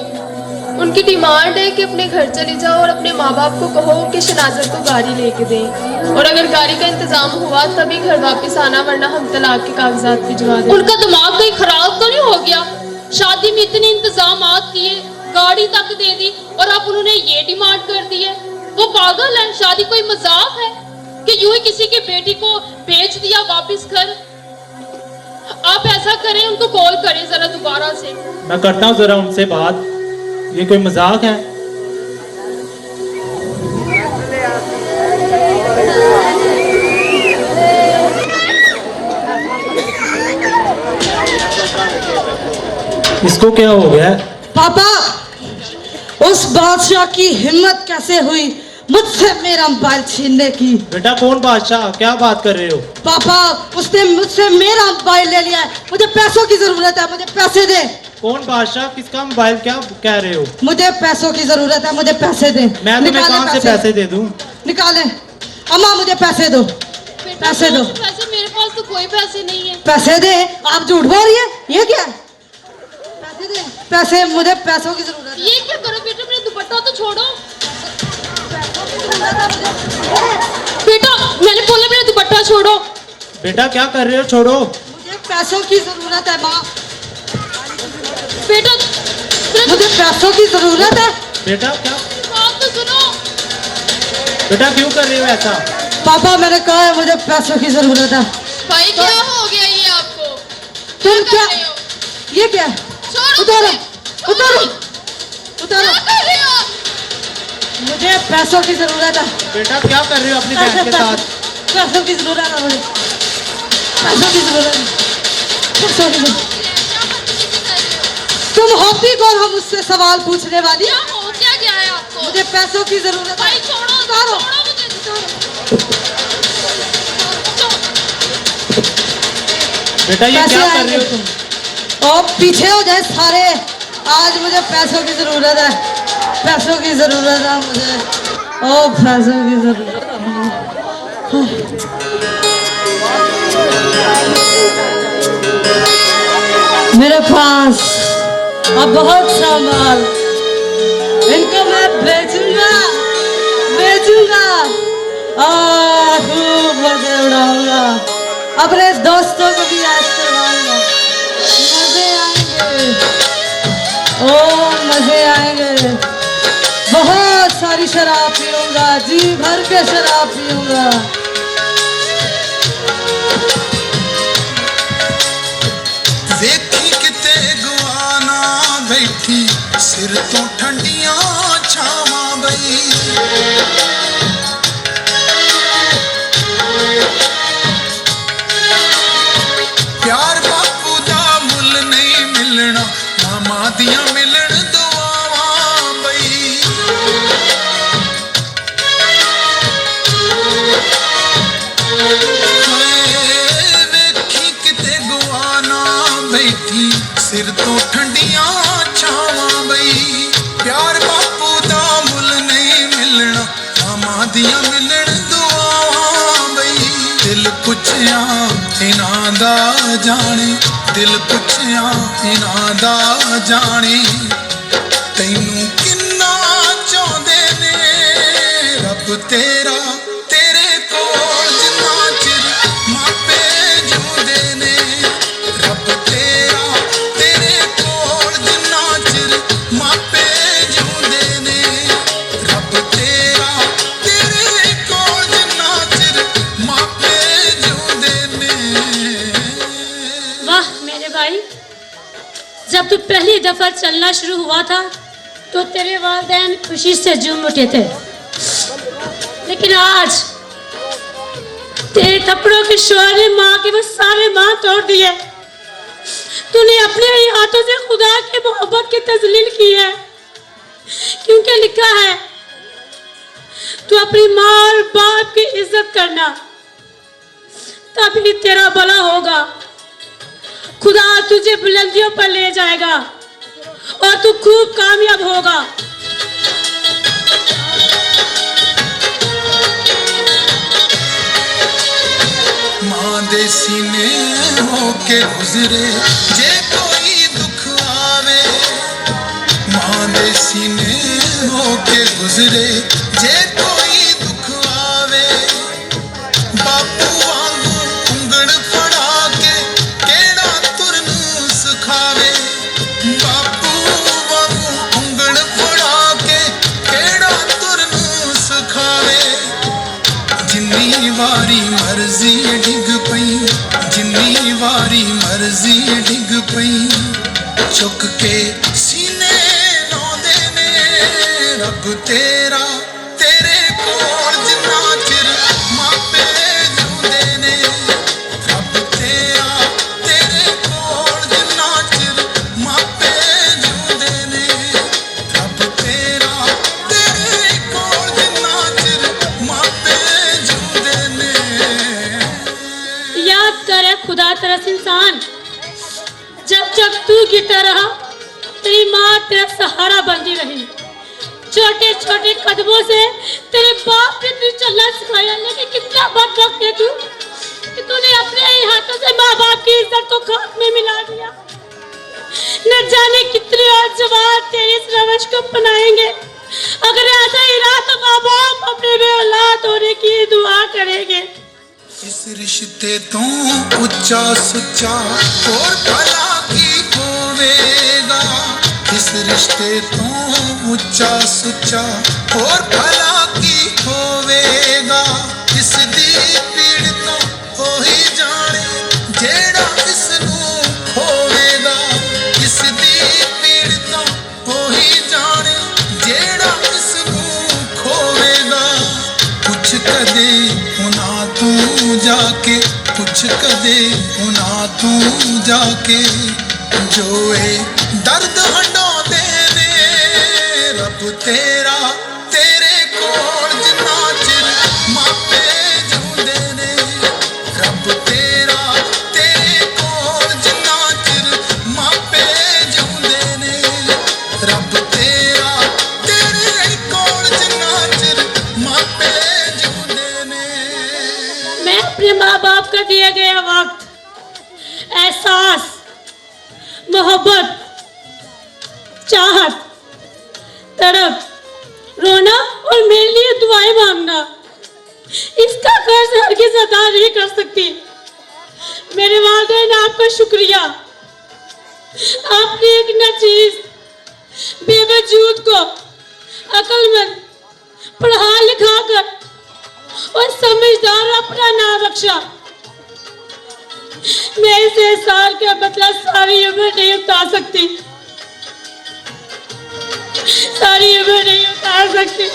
उनकी डिमांड है कि अपने घर चली जाओ और अपने माँ बाप को कहो कि शनाजर को गाड़ी लेके दें, और अगर गाड़ी का इंतजाम हुआ तभी घर वापस आना, वरना हम तलाक के कागजात भिजवा दें। उनका दिमाग कहीं खराब तो नहीं हो गया? शादी में इतने इंतजाम किए, गाड़ी तक दे दी, और अब उन्होंने ये डिमांड कर दी है। वो पागल है? शादी कोई मजाक है कि यूं ही किसी की बेटी को बेच दिया वापस घर? आप ऐसा करें, उनको कॉल करें जरा दोबारा से। मैं करता हूँ जरा उनसे बात। ये कोई मजाक है? इसको क्या हो गया? पापा, उस बादशाह की हिम्मत कैसे हुई मुझसे मेरा मोबाइल छीनने की? बेटा कौन बादशाह? क्या बात कर रहे हो? पापा, उसने मुझसे मेरा मोबाइल ले लिया है। मुझे पैसों की जरूरत है, मुझे पैसे दे। कौन बादशाह? किसका मोबाइल? क्या कह रहे हो? मुझे पैसों की जरूरत है, मुझे पैसे दे। मैं तुम्हें कहां से पैसे दे दूं? निकाले। अम्मा मुझे पैसे दो, पैसे दो। पैसे? मेरे पास तो कोई पैसे नहीं है। पैसे दे। आप झूठ बोल रही है, ये क्या है? पैसे दे, पैसे, मुझे पैसों की जरूरत है। ये क्या करो बेटा, मेरा दुपट्टा तो छोड़ो। बेटा मैंने बोला मेरा दुपट्टा छोड़ो। बेटा क्या कर रहे हो? छोड़ो। मुझे पैसों की जरूरत है माँ। बेटा मुझे पैसों की जरूरत है। बेटा क्या? बात तो सुनो। बेटा क्यों कर रहे हो ऐसा? पापा मैंने कहा है मुझे पैसों की जरूरत है। भाई क्या हो गया ये आपको? तुम क्या? कर रहे हो? ये क्या? उतारो, उतारो, उतारो। क्या कर रहे हो? मुझे पैसों की जरूरत है। बेटा क्या कर रहे हो अपनी बहन के साथ? पैसों की जरूरत है मुझे, पैसों की जरूरत है, पैसों की जरूरत। तुम होती कौन हो मुझसे सवाल पूछने वाली? क्या हो क्या गया है आपको? मुझे पैसों की जरूरत है। भाई छोड़ो, उतारो। छोड़ो मुझे, बेटा ये क्या कर रहे हो तुम? और पीछे हो जाए सारे। आज मुझे पैसों की जरूरत है, पैसों की जरूरत है मुझे। ओ पैसों की जरूरत है मुझे। मेरे पास अब बहुत सामान, इनको मैं बेचूंगा, बेचूंगा और खूब मजे उड़ाऊंगा। अपने दोस्तों को भी ऐश करवाऊंगा। मजे आएंगे, ओ मजे आएंगे। बहुत सारी शराब पीऊंगा, जी भर के शराब पीऊंगा। वेखी किते गुआना बैठी, सिर तो ठंडियां छावा बई। प्यार बापू दा मुल नहीं मिलना, मामा दियां मिलन दुआवां बई। वेखी किते गुआना बैठी, सिर तो ठंडियां छावा बई। प्यार बापू दा मुल नहीं मिलना, मामा दियां मिलन दुआवां बई। दिल पुछया इना दा जाने, दिल पुछया इना दा जाने। तैनू किन्ना चाहते ने रब तेरा, तेरे कोल जिन्ना चिर मापे जूंदे ने। रब तेरा, तेरे कोल जिन्ना चिर मापे जूंदे ने। रब तेरा, तेरे कोल जिन्ना चिर मापे जूंदे ने। वाह मेरे भाई, जब तू पहली दफा चलना शुरू हुआ था तो तेरे वालिदैन खुशी से झूम उठे थे, लेकिन आज तेरे थप्पड़ों के शोर ने माँ के वो सारे माँ तोड़ दिए। तूने अपने ही हाथों से खुदा की मोहब्बत की तजलील की है, क्योंकि लिखा है तू अपनी माँ और बाप की इज्जत करना, तभी तेरा भला होगा। खुदा तुझे बुलंदियों पर ले जाएगा और तू खूब कामयाब होगा। मां दे सीने होके गुजरे जे कोई दुख आवे, मां दे सीने होके गुजरे जे कोई दुख आवे, बापू वांगू उंगड़ फड़ा के केड़ा तुरन सिखावे, बापू वांगू उंगड़ फड़ा के केड़ा तुरन सिखावे, जिन्नी वारी मर्जी डिग पई, जिन्नी वारी मर्जी डिग पई, चुक के सीने लाउंदे ने रब तेरा तेरे कोल जिन्ना चिर मापे जूंदे ने, रब तेरा तेरे कोल जिन्ना चिर मापे जूंदे ने, रब तेरा तेरे कोल जिन्ना चिर मापे जूंदे ने। याद करे खुदा तरस इंसान, जब जब तू गिरता रहा तेरी माँ तेरा सहारा बनती रही। छोटे छोटे कदमों से तेरे बाप ने तुझे चलना सिखाया, लेकिन कितना बदबख्त है तू कि तूने अपने ही हाथों से माँ बाप की इज्जत को खाक में मिला दिया। न जाने कितने और जवान तेरी इस रवश को अपनाएंगे। अगर ऐसा ही रहा तो माँ बाप अपने में औलाद होने की दुआ करेंगे। इस रिश्ते तो उच्चा सुच्चा और भला की होवेगा, इस रिश्ते तो उच्चा सुच्चा और भला की होवेगा, इस दी पीड़ तो ओही जाने जेड़ा इसनू होवेगा, इस दी पीड़ तो ओही जाने जेड़ा इसनू खोवेगा। कुछ कदे उना तू जाके, कुछ कदे उना तू जाके, जो ए दर्द हंडोंदे ने रब तेरा तेरे कोल जिन्ना चिर मापे जूंदे ने, रब तेरा तेरे कोल जिन्ना चिर मापे जूंदे ने, रब तेरा तेरे कोल जिन्ना चिर मापे जूंदे ने। मैं अपने माँ बाप का दिया गया वक्त, एहसास, मोहब्बत, चाहत, तड़प, रोना और मेरे लिए दुआएं मांगना, इसका कर्ज हरगिज़ अदा नहीं कर सकती। मेरे वालिदैन आपका शुक्रिया, आपने एक नचीज बेवजूद को अक्लमंद पढ़ा लिखा कर और समझदार अपना नाम रखा। मैं इस एहसान का बदला सारी उम्र नहीं उतार सकती, सारी उम्र नहीं उतार सकती।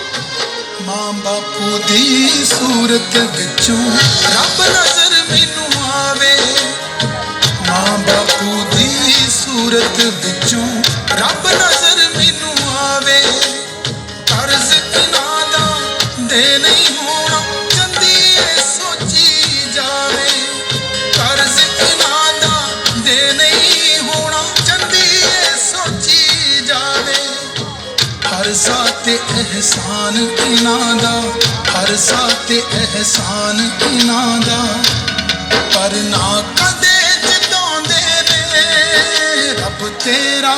मां बापू दी सूरत विचों रब नजर मैनू आवे, मां बापू दी सूरत विचों रब नजर मैनू आवे, कर्ज इन्हां दा दे नहीं होना चंदी ए सोची जावे, कर्ज इन्हां दा दे नहीं होना चंदी ए सोची जावे, हर साते एहसान इन्हां दा, हर साते एहसान इन्हां दा, पर ना कदे जितांदे ने रब तेरा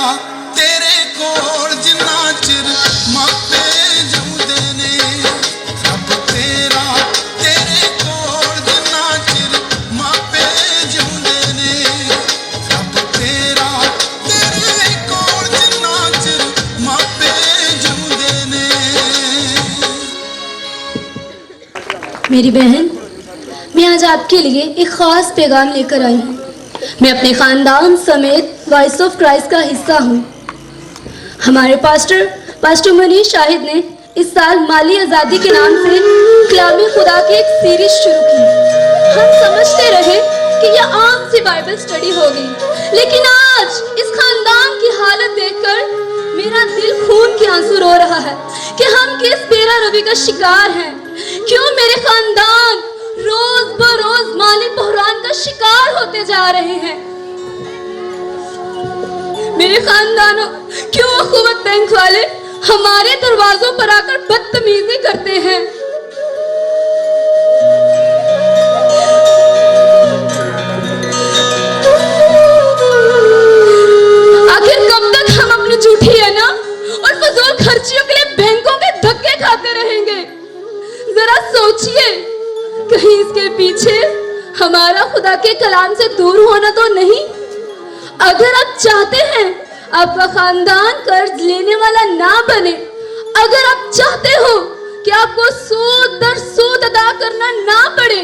तेरे कोल जिन्ना चिर मापे जूंदे ने, रब तेरा तेरे कोल जिन्ना चिर मापे जूंदे ने, रब तेरा तेरे कोल जिन्ना चिर मापे जूंदे ने। मेरी बहन, मैं आज आपके लिए एक ख़ास पैगाम लेकर आई हूँ। मैं अपने ख़ानदान समेत वॉइस ऑफ क्राइस्ट का हिस्सा हूँ। हमारे पास्टर मनीष शाहिद ने इस साल माली आज़ादी के नाम से कलाम खुदा की एक सीरीज शुरू की। हम समझते रहे कि यह आम सी बाइबल स्टडी होगी, लेकिन आज इस खानदान की हालत देखकर मेरा दिल खून के आंसू रो रहा है कि हम किस बेरा रवि का शिकार हैं। क्यों मेरे खानदान रोज बरोज माली बहरान का शिकार होते जा रहे हैं। मेरे खानदानों क्यों अखुवत बैंक वाले हमारे दरवाजों पर आकर बदतमीजी करते हैं। आखिर कब तक हम अपनी झूठी है ना और फजूल खर्चियों के लिए बैंकों के धक्के खाते रहेंगे। जरा सोचिए, कहीं इसके पीछे हमारा खुदा के कलाम से दूर होना तो नहीं। अगर आप चाहते हैं आपका खानदान कर्ज लेने वाला ना बने, अगर आप चाहते हो कि आपको सूद दर सूद अदा करना ना पड़े,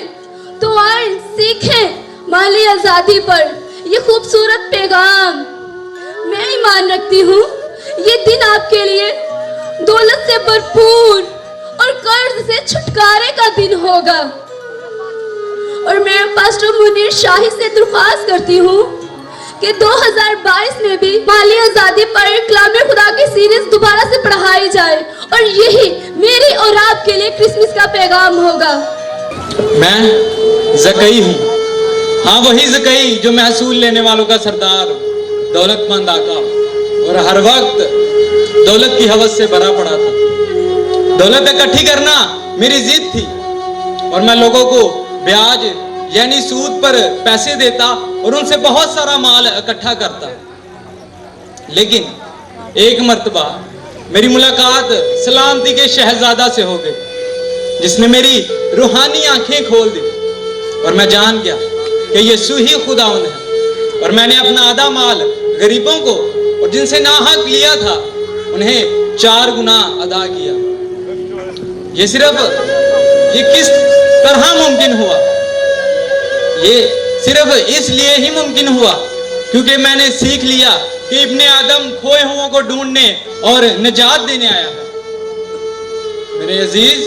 तो आए सीखें माली आजादी पर ये खूबसूरत पैगाम। मैं ईमान रखती हूँ ये दिन आपके लिए दौलत से भरपूर और कर्ज से छुटकारे का दिन होगा। और मैं पास्टर मुनीर शाही से दरख्वास्त करती हूँ कि 2022 में भी माली आजादी पर कलामे खुदा की सीरीज दोबारा से पढ़ाई जाए और यही मेरी और आपके लिए क्रिसमस का पैगाम होगा। मैं ज़कई हूँ, हाँ वही ज़कई जो महसूल लेने वालों का सरदार, दौलतमंद आका, और हर वक्त दौलत की हवस से भरा पड़ा था। दौलत इकट्ठी करना मेरी जिद थी और मैं लोगों को ब्याज यानी सूद पर पैसे देता और उनसे बहुत सारा माल इकट्ठा करता। लेकिन एक मर्तबा मेरी मुलाकात सलामती के शहजादा से हो गई, जिसने मेरी रूहानी आंखें खोल दी और मैं जान गया कि यीशु ही खुदावंद है। और मैंने अपना आधा माल गरीबों को और जिनसे नाहक लिया था उन्हें 4 गुना अदा किया। ये किस तरह मुमकिन हुआ? ये सिर्फ इसलिए ही मुमकिन हुआ क्योंकि मैंने सीख लिया कि इब्ने आदम खोए हुओं को ढूंढने और निजात देने आया है। मेरे अजीज,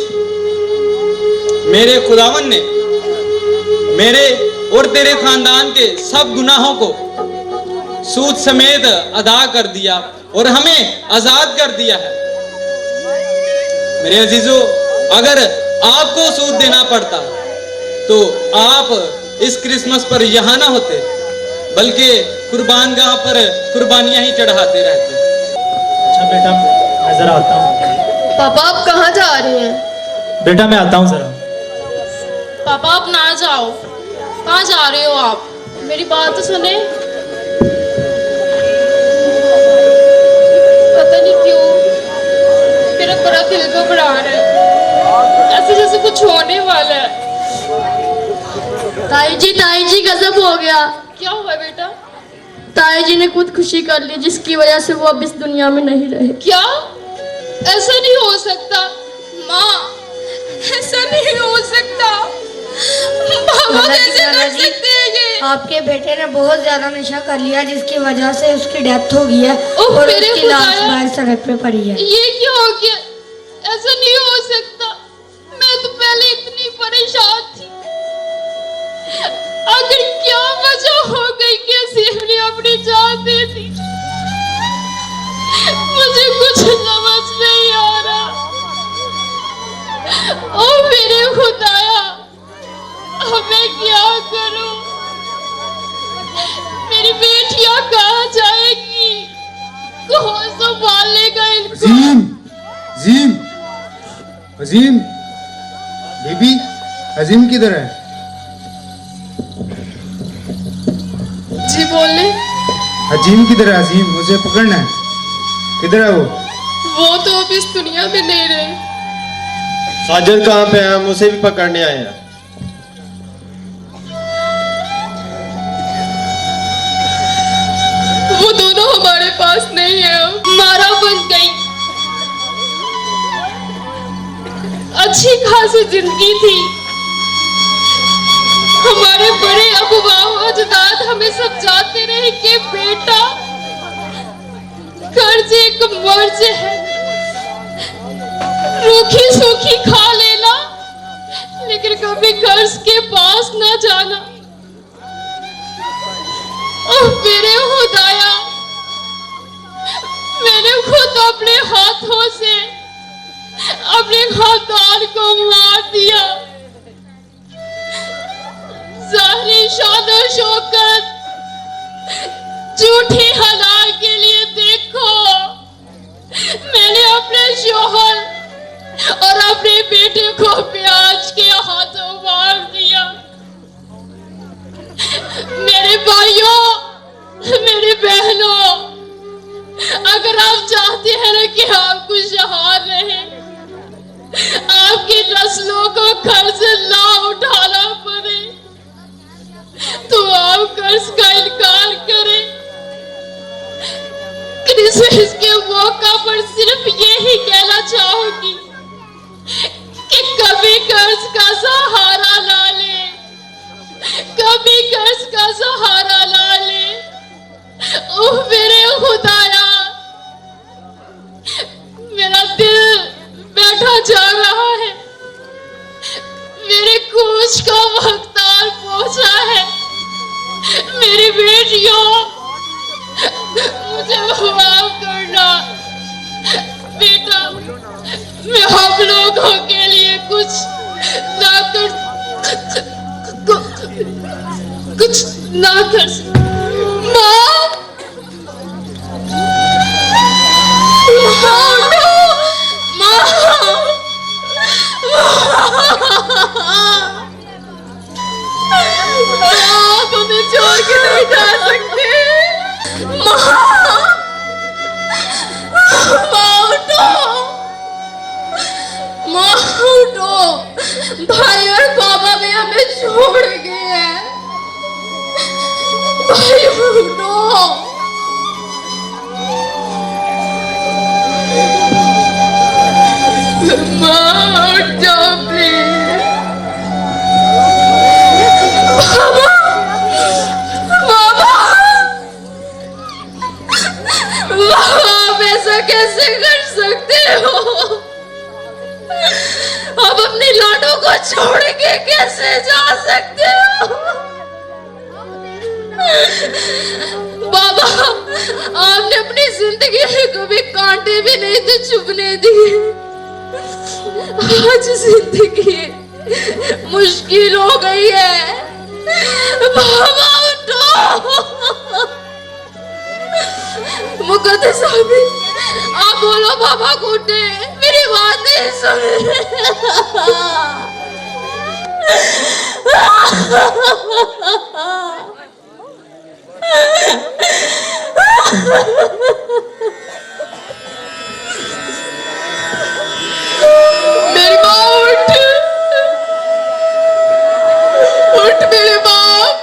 मेरे खुदावन ने मेरे और तेरे खानदान के सब गुनाहों को सूद समेत अदा कर दिया और हमें आजाद कर दिया है। मेरे अजीजों, अगर आपको सूद देना पड़ता तो आप इस क्रिसमस पर यहाँ ना होते, बल्कि कुर्बानगाह पर कुर्बानियां ही चढ़ाते रहते। अच्छा बेटा, मैं जरा आता हूँ। पापा आप कहाँ जा रहे हैं? बेटा मैं आता हूँ जरा। पापा आप ना जाओ, कहाँ जा रहे हो आप? मेरी बात तो सुने। पता नहीं क्यों मेरा बड़ा दिल घबरा रहा है, ऐसे जैसे कुछ होने वाला है। ताई जी गजब हो गया। क्या हुआ बेटा? ताई जी ने खुदकुशी कर ली, जिसकी वजह से वो अब इस दुनिया में नहीं रहे। क्या? ऐसा नहीं हो सकता माँ, ऐसा नहीं हो सकता। बाबा कैसे कर सकते हैं ये? आपके बेटे ने बहुत ज्यादा नशा कर लिया, जिसकी वजह से उसकी डेथ हो गई है और मेरे उसकी लाश खुदाया, बाहर सड़क पे पड़ी है। ये क्या हो गया? ऐसा नहीं हो सकता। मैं तो पहले इतनी परेशान थी। आखिर क्या वजह हो गई कि असीम ने अपनी जान दे दी? मुझे कुछ समझ नहीं आ रहा। ओ मेरे खुदाया, अब मैं क्या करूं? मेरी बेटियां कहाँ जाएगी? कौन संभालेगा इनको? अजीम, अजीम, बीबी, अजीम किधर है? जी बोले। अजीम किधर है? अजीम, मुझे पकड़ना है। किधर है वो? वो तो अब इस दुनिया में नहीं रहे। साजिद कहाँ पे है? हम उसे भी पकड़ने आए हैं। वो दोनों हमारे पास नहीं है, मारा बन गई। अच्छी खासी जिंदगी थी। हमारे बड़े अबुआ अजदाद हमें समझाते रहे कि बेटा कर्ज एक मर्ज है, रूखी सूखी खा लेना लेकिन कभी कर्ज के पास न जाना। और मेरे खुदाया, मैंने खुद अपने हाथों से अपने खानदान को मार दिया। ज़ाहिरी शान और शौकत, झूठी हलाल के लिए को प्याज के हाथों मार दिया। मेरे भाइयों, मेरी बहनों, अगर आप चाहते हैं ना कि आप खुशहाल रहें, आपकी नस्लों को कर्ज ना उठाना पड़े, तो आप कर्ज का इनकार करें। क्रिसमस के मौका पर सिर्फ यही कहना चाहूंगी कि कभी कर्ज का सहारा ना ले, कभी कर्ज का सहारा ना ले। ओह मेरे खुदाया, मेरा दिल बैठा जा रहा है, मेरे कूच का वक्त आ पहुंचा है। मेरी बेटियों, मुझे माफ करना बेटा, मैं हम लोगों के लिए कुछ ना कर माँ, आप हमें छोड़ के नहीं जा सकते। माँ उठो, भाई और पापा भी हमें छोड़ गए हैं। भाई उठो, माँ उठ जाओ प्लीज। आप ऐसा कैसे कर सकते हो? आप अपनी लाडों को छोड़ के कैसे जा सकते हो? बाबा, आपने अपनी जिंदगी में कभी कांटे भी नहीं थे चुभने दिए। आज जिंदगी मुश्किल हो गई है। बाबा उठो। मुकद्दस साहब, आप बोलो बाबा को उठे, मेरी बात नहीं सुने। मेरी माँ उठ, उठ मेरे बाप,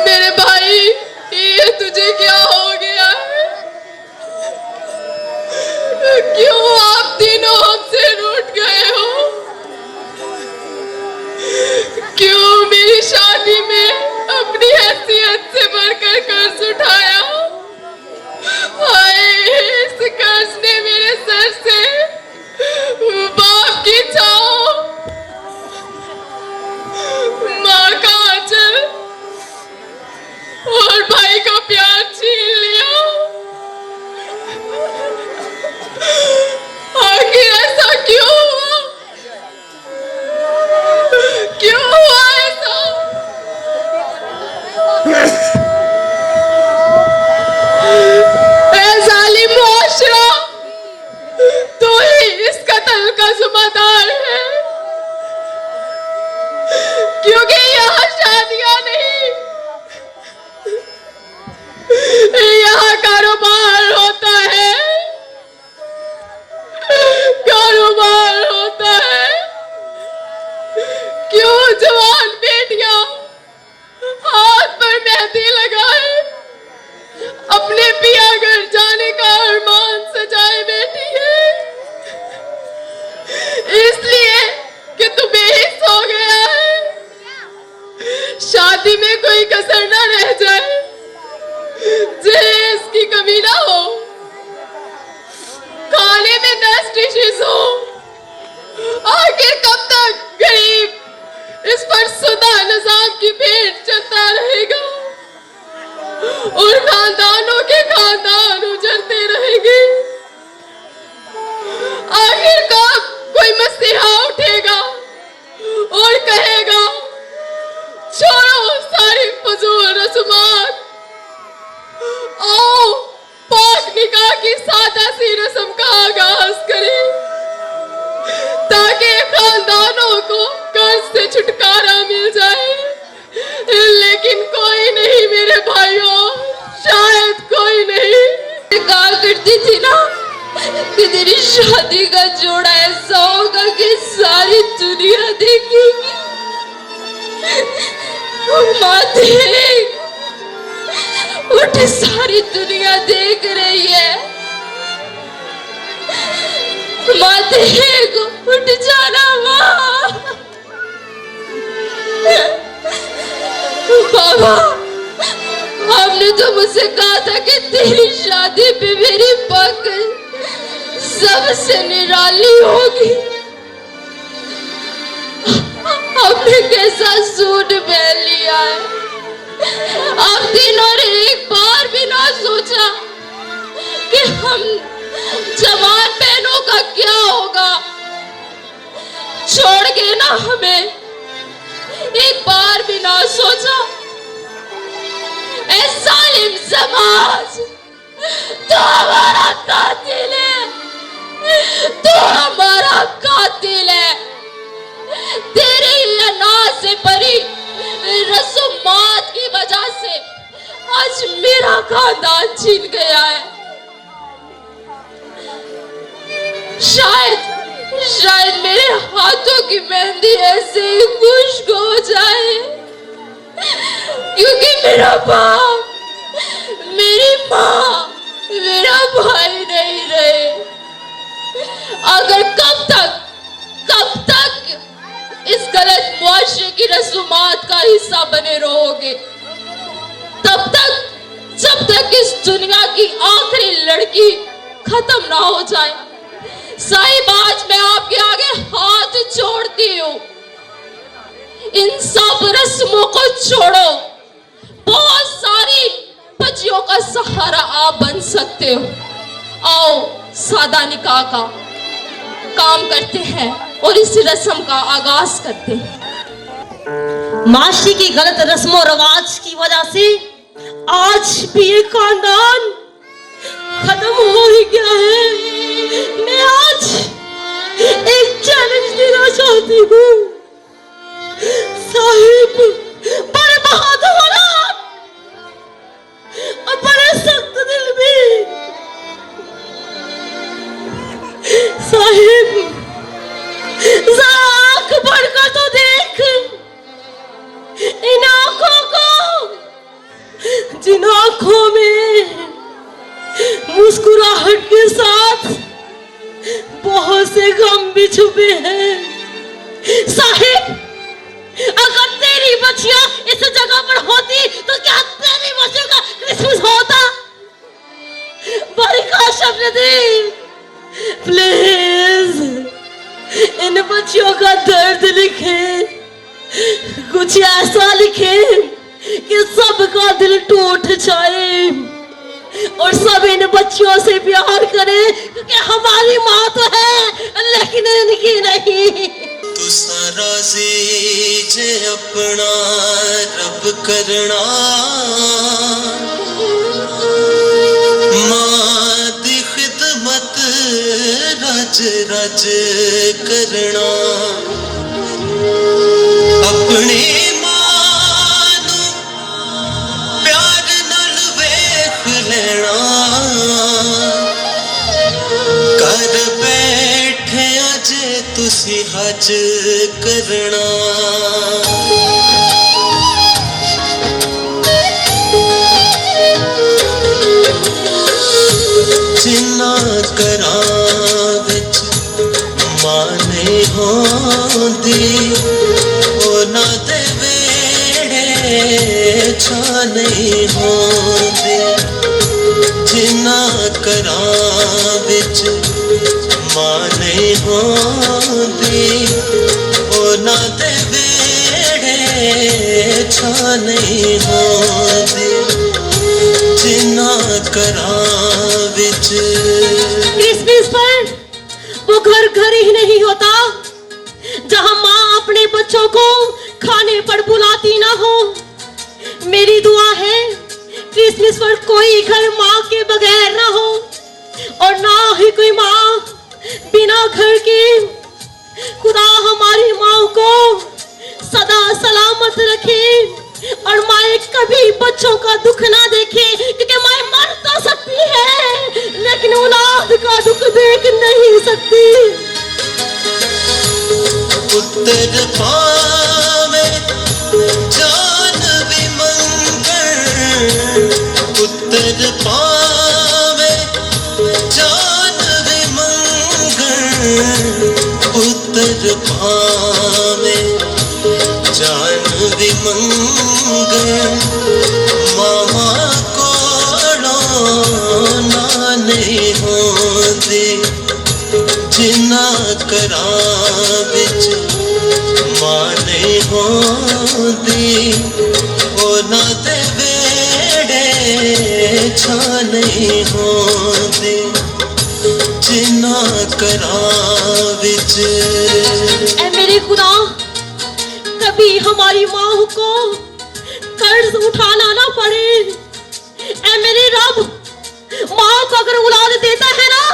मेरे भाई, ये तुझे क्या हो गया है? क्यों आप तीनों हमसे रूठ गए हो? क्यों मेरी शादी में अपनी हैसियत से बढ़कर कर्ज उठाया? हाय, इस कर्ज ने मेरे सर से बाप की छाओ, माँ का आंचल और भाई का प्यार छीन लिया। आखिर ऐसा क्यों हुआ? क्यों हुआ ऐसा? ऐ जालिम मुआशरा, तो ही इस कत्ल का जिम्मेदार है, क्योंकि यहाँ शादियां नहीं, यहाँ कारोबार होता है, कारोबार होता है। क्यों जवान बेटियां हाथ पर मेहंदी लगाए, अपने पिया घर जाने का अरमान सजाए बैठी है, इसलिए कि तुम्हें हिस्स हो गया है, शादी में कोई कसर ना रह जाए, जहेज की कमी ना हो, खाने में 10 डिशेस हो। आखिर कब तक गरीब इस पर सुदा निजाम की भेंट चलता रहेगा और खानदानों के खानदान उजड़ते रहेंगे? आखिर कब कोई मसीहा उठेगा और कहेगा छोड़ो सारी फजूल रस्मात, आओ पाक निकाह की सादा सी रस्म का आगाज करें। खानदानों को कर्ज से छुटकारा मिल जाए, लेकिन कोई नहीं मेरे भाइयों, शायद कोई नहीं। कहा करती थी ना कि तेरी शादी का जोड़ा ऐसा होगा कि सारी दुनिया देखेगी। माँ देख, उठ, सारी दुनिया देख रही है। माँ देख, उठ जाना माँ। बाबा, आपने तो मुझसे कहा था कि तेरी शादी पे मेरी पकड़ सबसे निराली होगी। आपने कैसा सूट पहन लिया है। आप तीनों ने एक बार भी ना सोचा कि हम जवान बहनों का क्या होगा। छोड़ के ना हमें एक बार भी ना सोचा। ऐ जालिम समाज, तो हमारा कातिल है, तो हमारा कातिल है। तेरे ही अनाज से भरी रसूमात की वजह से आज मेरा खानदान छीन गया है। शायद मेरे हाथों की मेहंदी ऐसे ही खुश्क हो जाए, क्योंकि मेरा बाप, मेरी माँ, मेरा भाई नहीं रहे। अगर कब तक इस गलत मुआशरे की रसूमात का हिस्सा बने रहोगे, तब तक, जब तक इस दुनिया की आखिरी लड़की खत्म ना हो जाए। साहिब, आज मैं आपके आगे हाथ जोड़ती हूँ, इन सब रस्मों को छोड़ो। बहुत सारी बच्चियों का सहारा आप बन सकते हो। आओ सादा निकाह का काम करते हैं और इस रस्म का आगाज करते हैं। माशी की गलत रस्मों रवाज की वजह से आज भी ये खानदान खत्म हो ही गया है। मैं आज एक चैलेंज देना चाहती हूँ। साहिब बड़े बहादुर औलाद और बड़े सख्त दिल भी। साहिब, जरा आंख बढ़कर तो देख इन आंखों को, जिन आंखों में मुस्कुराहट के साथ बहुत से गम भी छुपे हैं। साहिब, अगर तेरी बच्चियां इस जगह पर होती तो क्या तेरी बच्चियों का क्रिसमस होता? बरका शब्द प्लीज इन बच्चियों का दर्द लिखे, कुछ ऐसा लिखे कि सबका दिल टूट जाए और सब इन बच्चियों से प्यार करे, क्योंकि हमारी माँ तो है लेकिन इनकी नहीं। तुसा राज़ी जे अपना रब करना, मां दी खिदमत रज रज करना। अपनी मां नू प्यार नाल वेख लेना, कर बैठे अजे तुसी हज करना। जिन्ना करा विच माने होंदी, ओना दे वेड़े छाने होंदे। जिन्ना करा विच माने होंदी, ओना दे वेड़े छाने होंदे। जिन्ना करा विच क्रिसमस पर वो घर घर ही नहीं होता जहां माँ अपने बच्चों को खाने पर बुलाती ना हो। मेरी दुआ है क्रिसमस पर कोई घर माँ के बगैर ना हो और ना ही कोई माँ बिना घर के खुदा हमारी माँ को सदा सलामत रखे और माए कभी बच्चों का दुख ना देखे, क्योंकि माए मर तो सकती है लेकिन औलाद का दुख देख नहीं सकती। पुत्र पावे जान भी मंगल, पुत्र पावे जान भी मंगल, पुत्र पावे जान भी मंगल, मामा कोलो नाने होंदे जिन्ना करा विच माने होंदी, ओना दे वेड़े छाने होंदे जिन्ना करा विच। ऐ मेरे खुदा, कभी हमारी माँ को कर्ज उठाना ना पड़े। ऐ मेरे रब, माँ को अगर औलाद देता है ना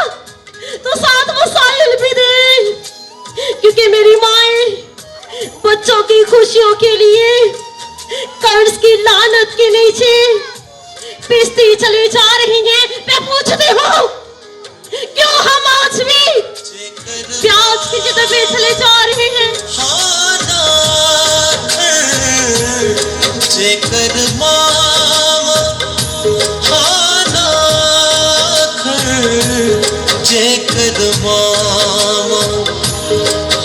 तो साथ वसाइल भी दे, क्योंकि मेरी माएं बच्चों की खुशियों के लिए कर्ज की लानत के नीचे पिसती चली जा रही हैं। मैं पूछती हूँ क्यों हम आज भी प्याज की जिद पे चले जा रहे हैं। जेकर मामा खाना खर, जेकर मामा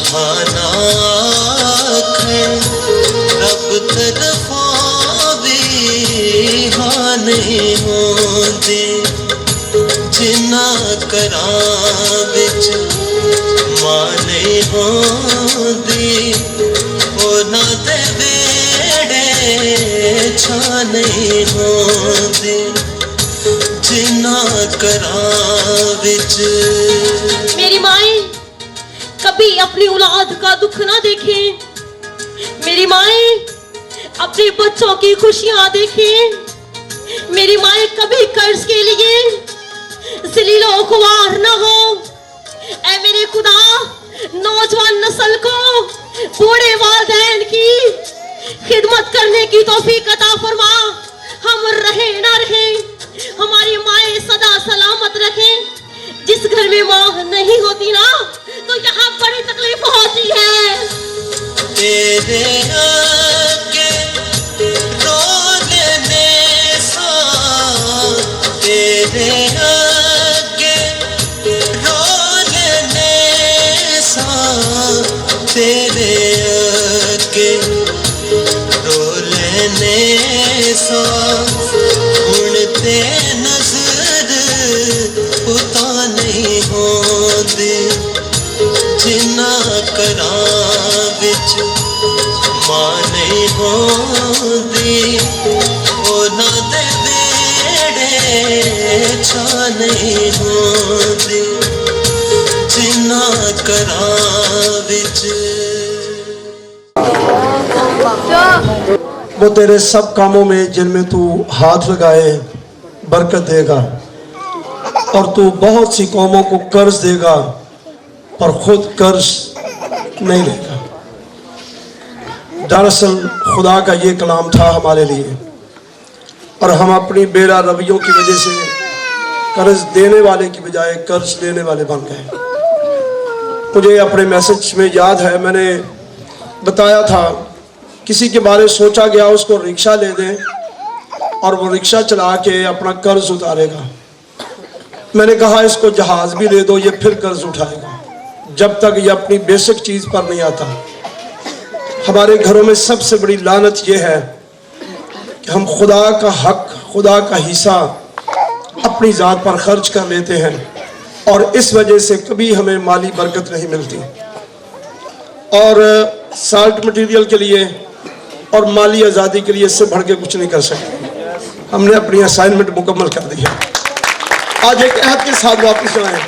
खाना खर, रब तरफा भी हाने होंदे जिन्ना करा विच माने होंदी, ओना दे वेड़े छाने होंदे जिन्ना करा विच। मेरी माएं कभी अपनी औलाद का दुख ना देखें, मेरी माएं अपने बच्चों की खुशियां देखें, मेरी माएं कभी कर्ज के लिए जलीलो खुमार न हो। ऐ मेरे खुदा, नौजवान नस्ल को बूढ़े वालिदैन की खिदमत करने की तौफीक अता फरमा। हम रहे ना रहे, हमारी माएं सदा सलामत रखें। जिस घर में माँ नहीं होती ना तो यहाँ बड़ी तकलीफ होती है। तेरे आगे रोने सा, तेरे आगे रोने सा, तेरे आगे रोने सा, उड़ते नजर उता नहीं होंदे जिन्ना करा विच माने होंदी, ओना दे वेड़े छाने होंदे जिन्ना करा विच। वो तेरे सब कामों में जिनमें तू हाथ लगाए बरकत देगा, और तू बहुत सी कौमों को कर्ज देगा पर खुद कर्ज नहीं लेगा। दरअसल खुदा का ये कलाम था हमारे लिए, और हम अपनी बेरा रवियों की वजह से कर्ज देने वाले की बजाय कर्ज लेने वाले बन गए। मुझे अपने मैसेज में याद है, मैंने बताया था किसी के बारे सोचा गया उसको रिक्शा ले दें और वो रिक्शा चला के अपना कर्ज उतारेगा। मैंने कहा इसको जहाज़ भी ले दो, ये फिर कर्ज उठाएगा जब तक ये अपनी बेसिक चीज़ पर नहीं आता। हमारे घरों में सबसे बड़ी लानत ये है कि हम खुदा का हक, खुदा का हिस्सा अपनी ज़ात पर खर्च कर लेते हैं, और इस वजह से कभी हमें माली बरकत नहीं मिलती। और साल्ट मटेरियल के लिए और माली आज़ादी के लिए इससे बढ़ के कुछ नहीं कर सकते। हमने अपनी असाइनमेंट मुकम्मल कर दी है। आज एक अहद के साथ वापस आए।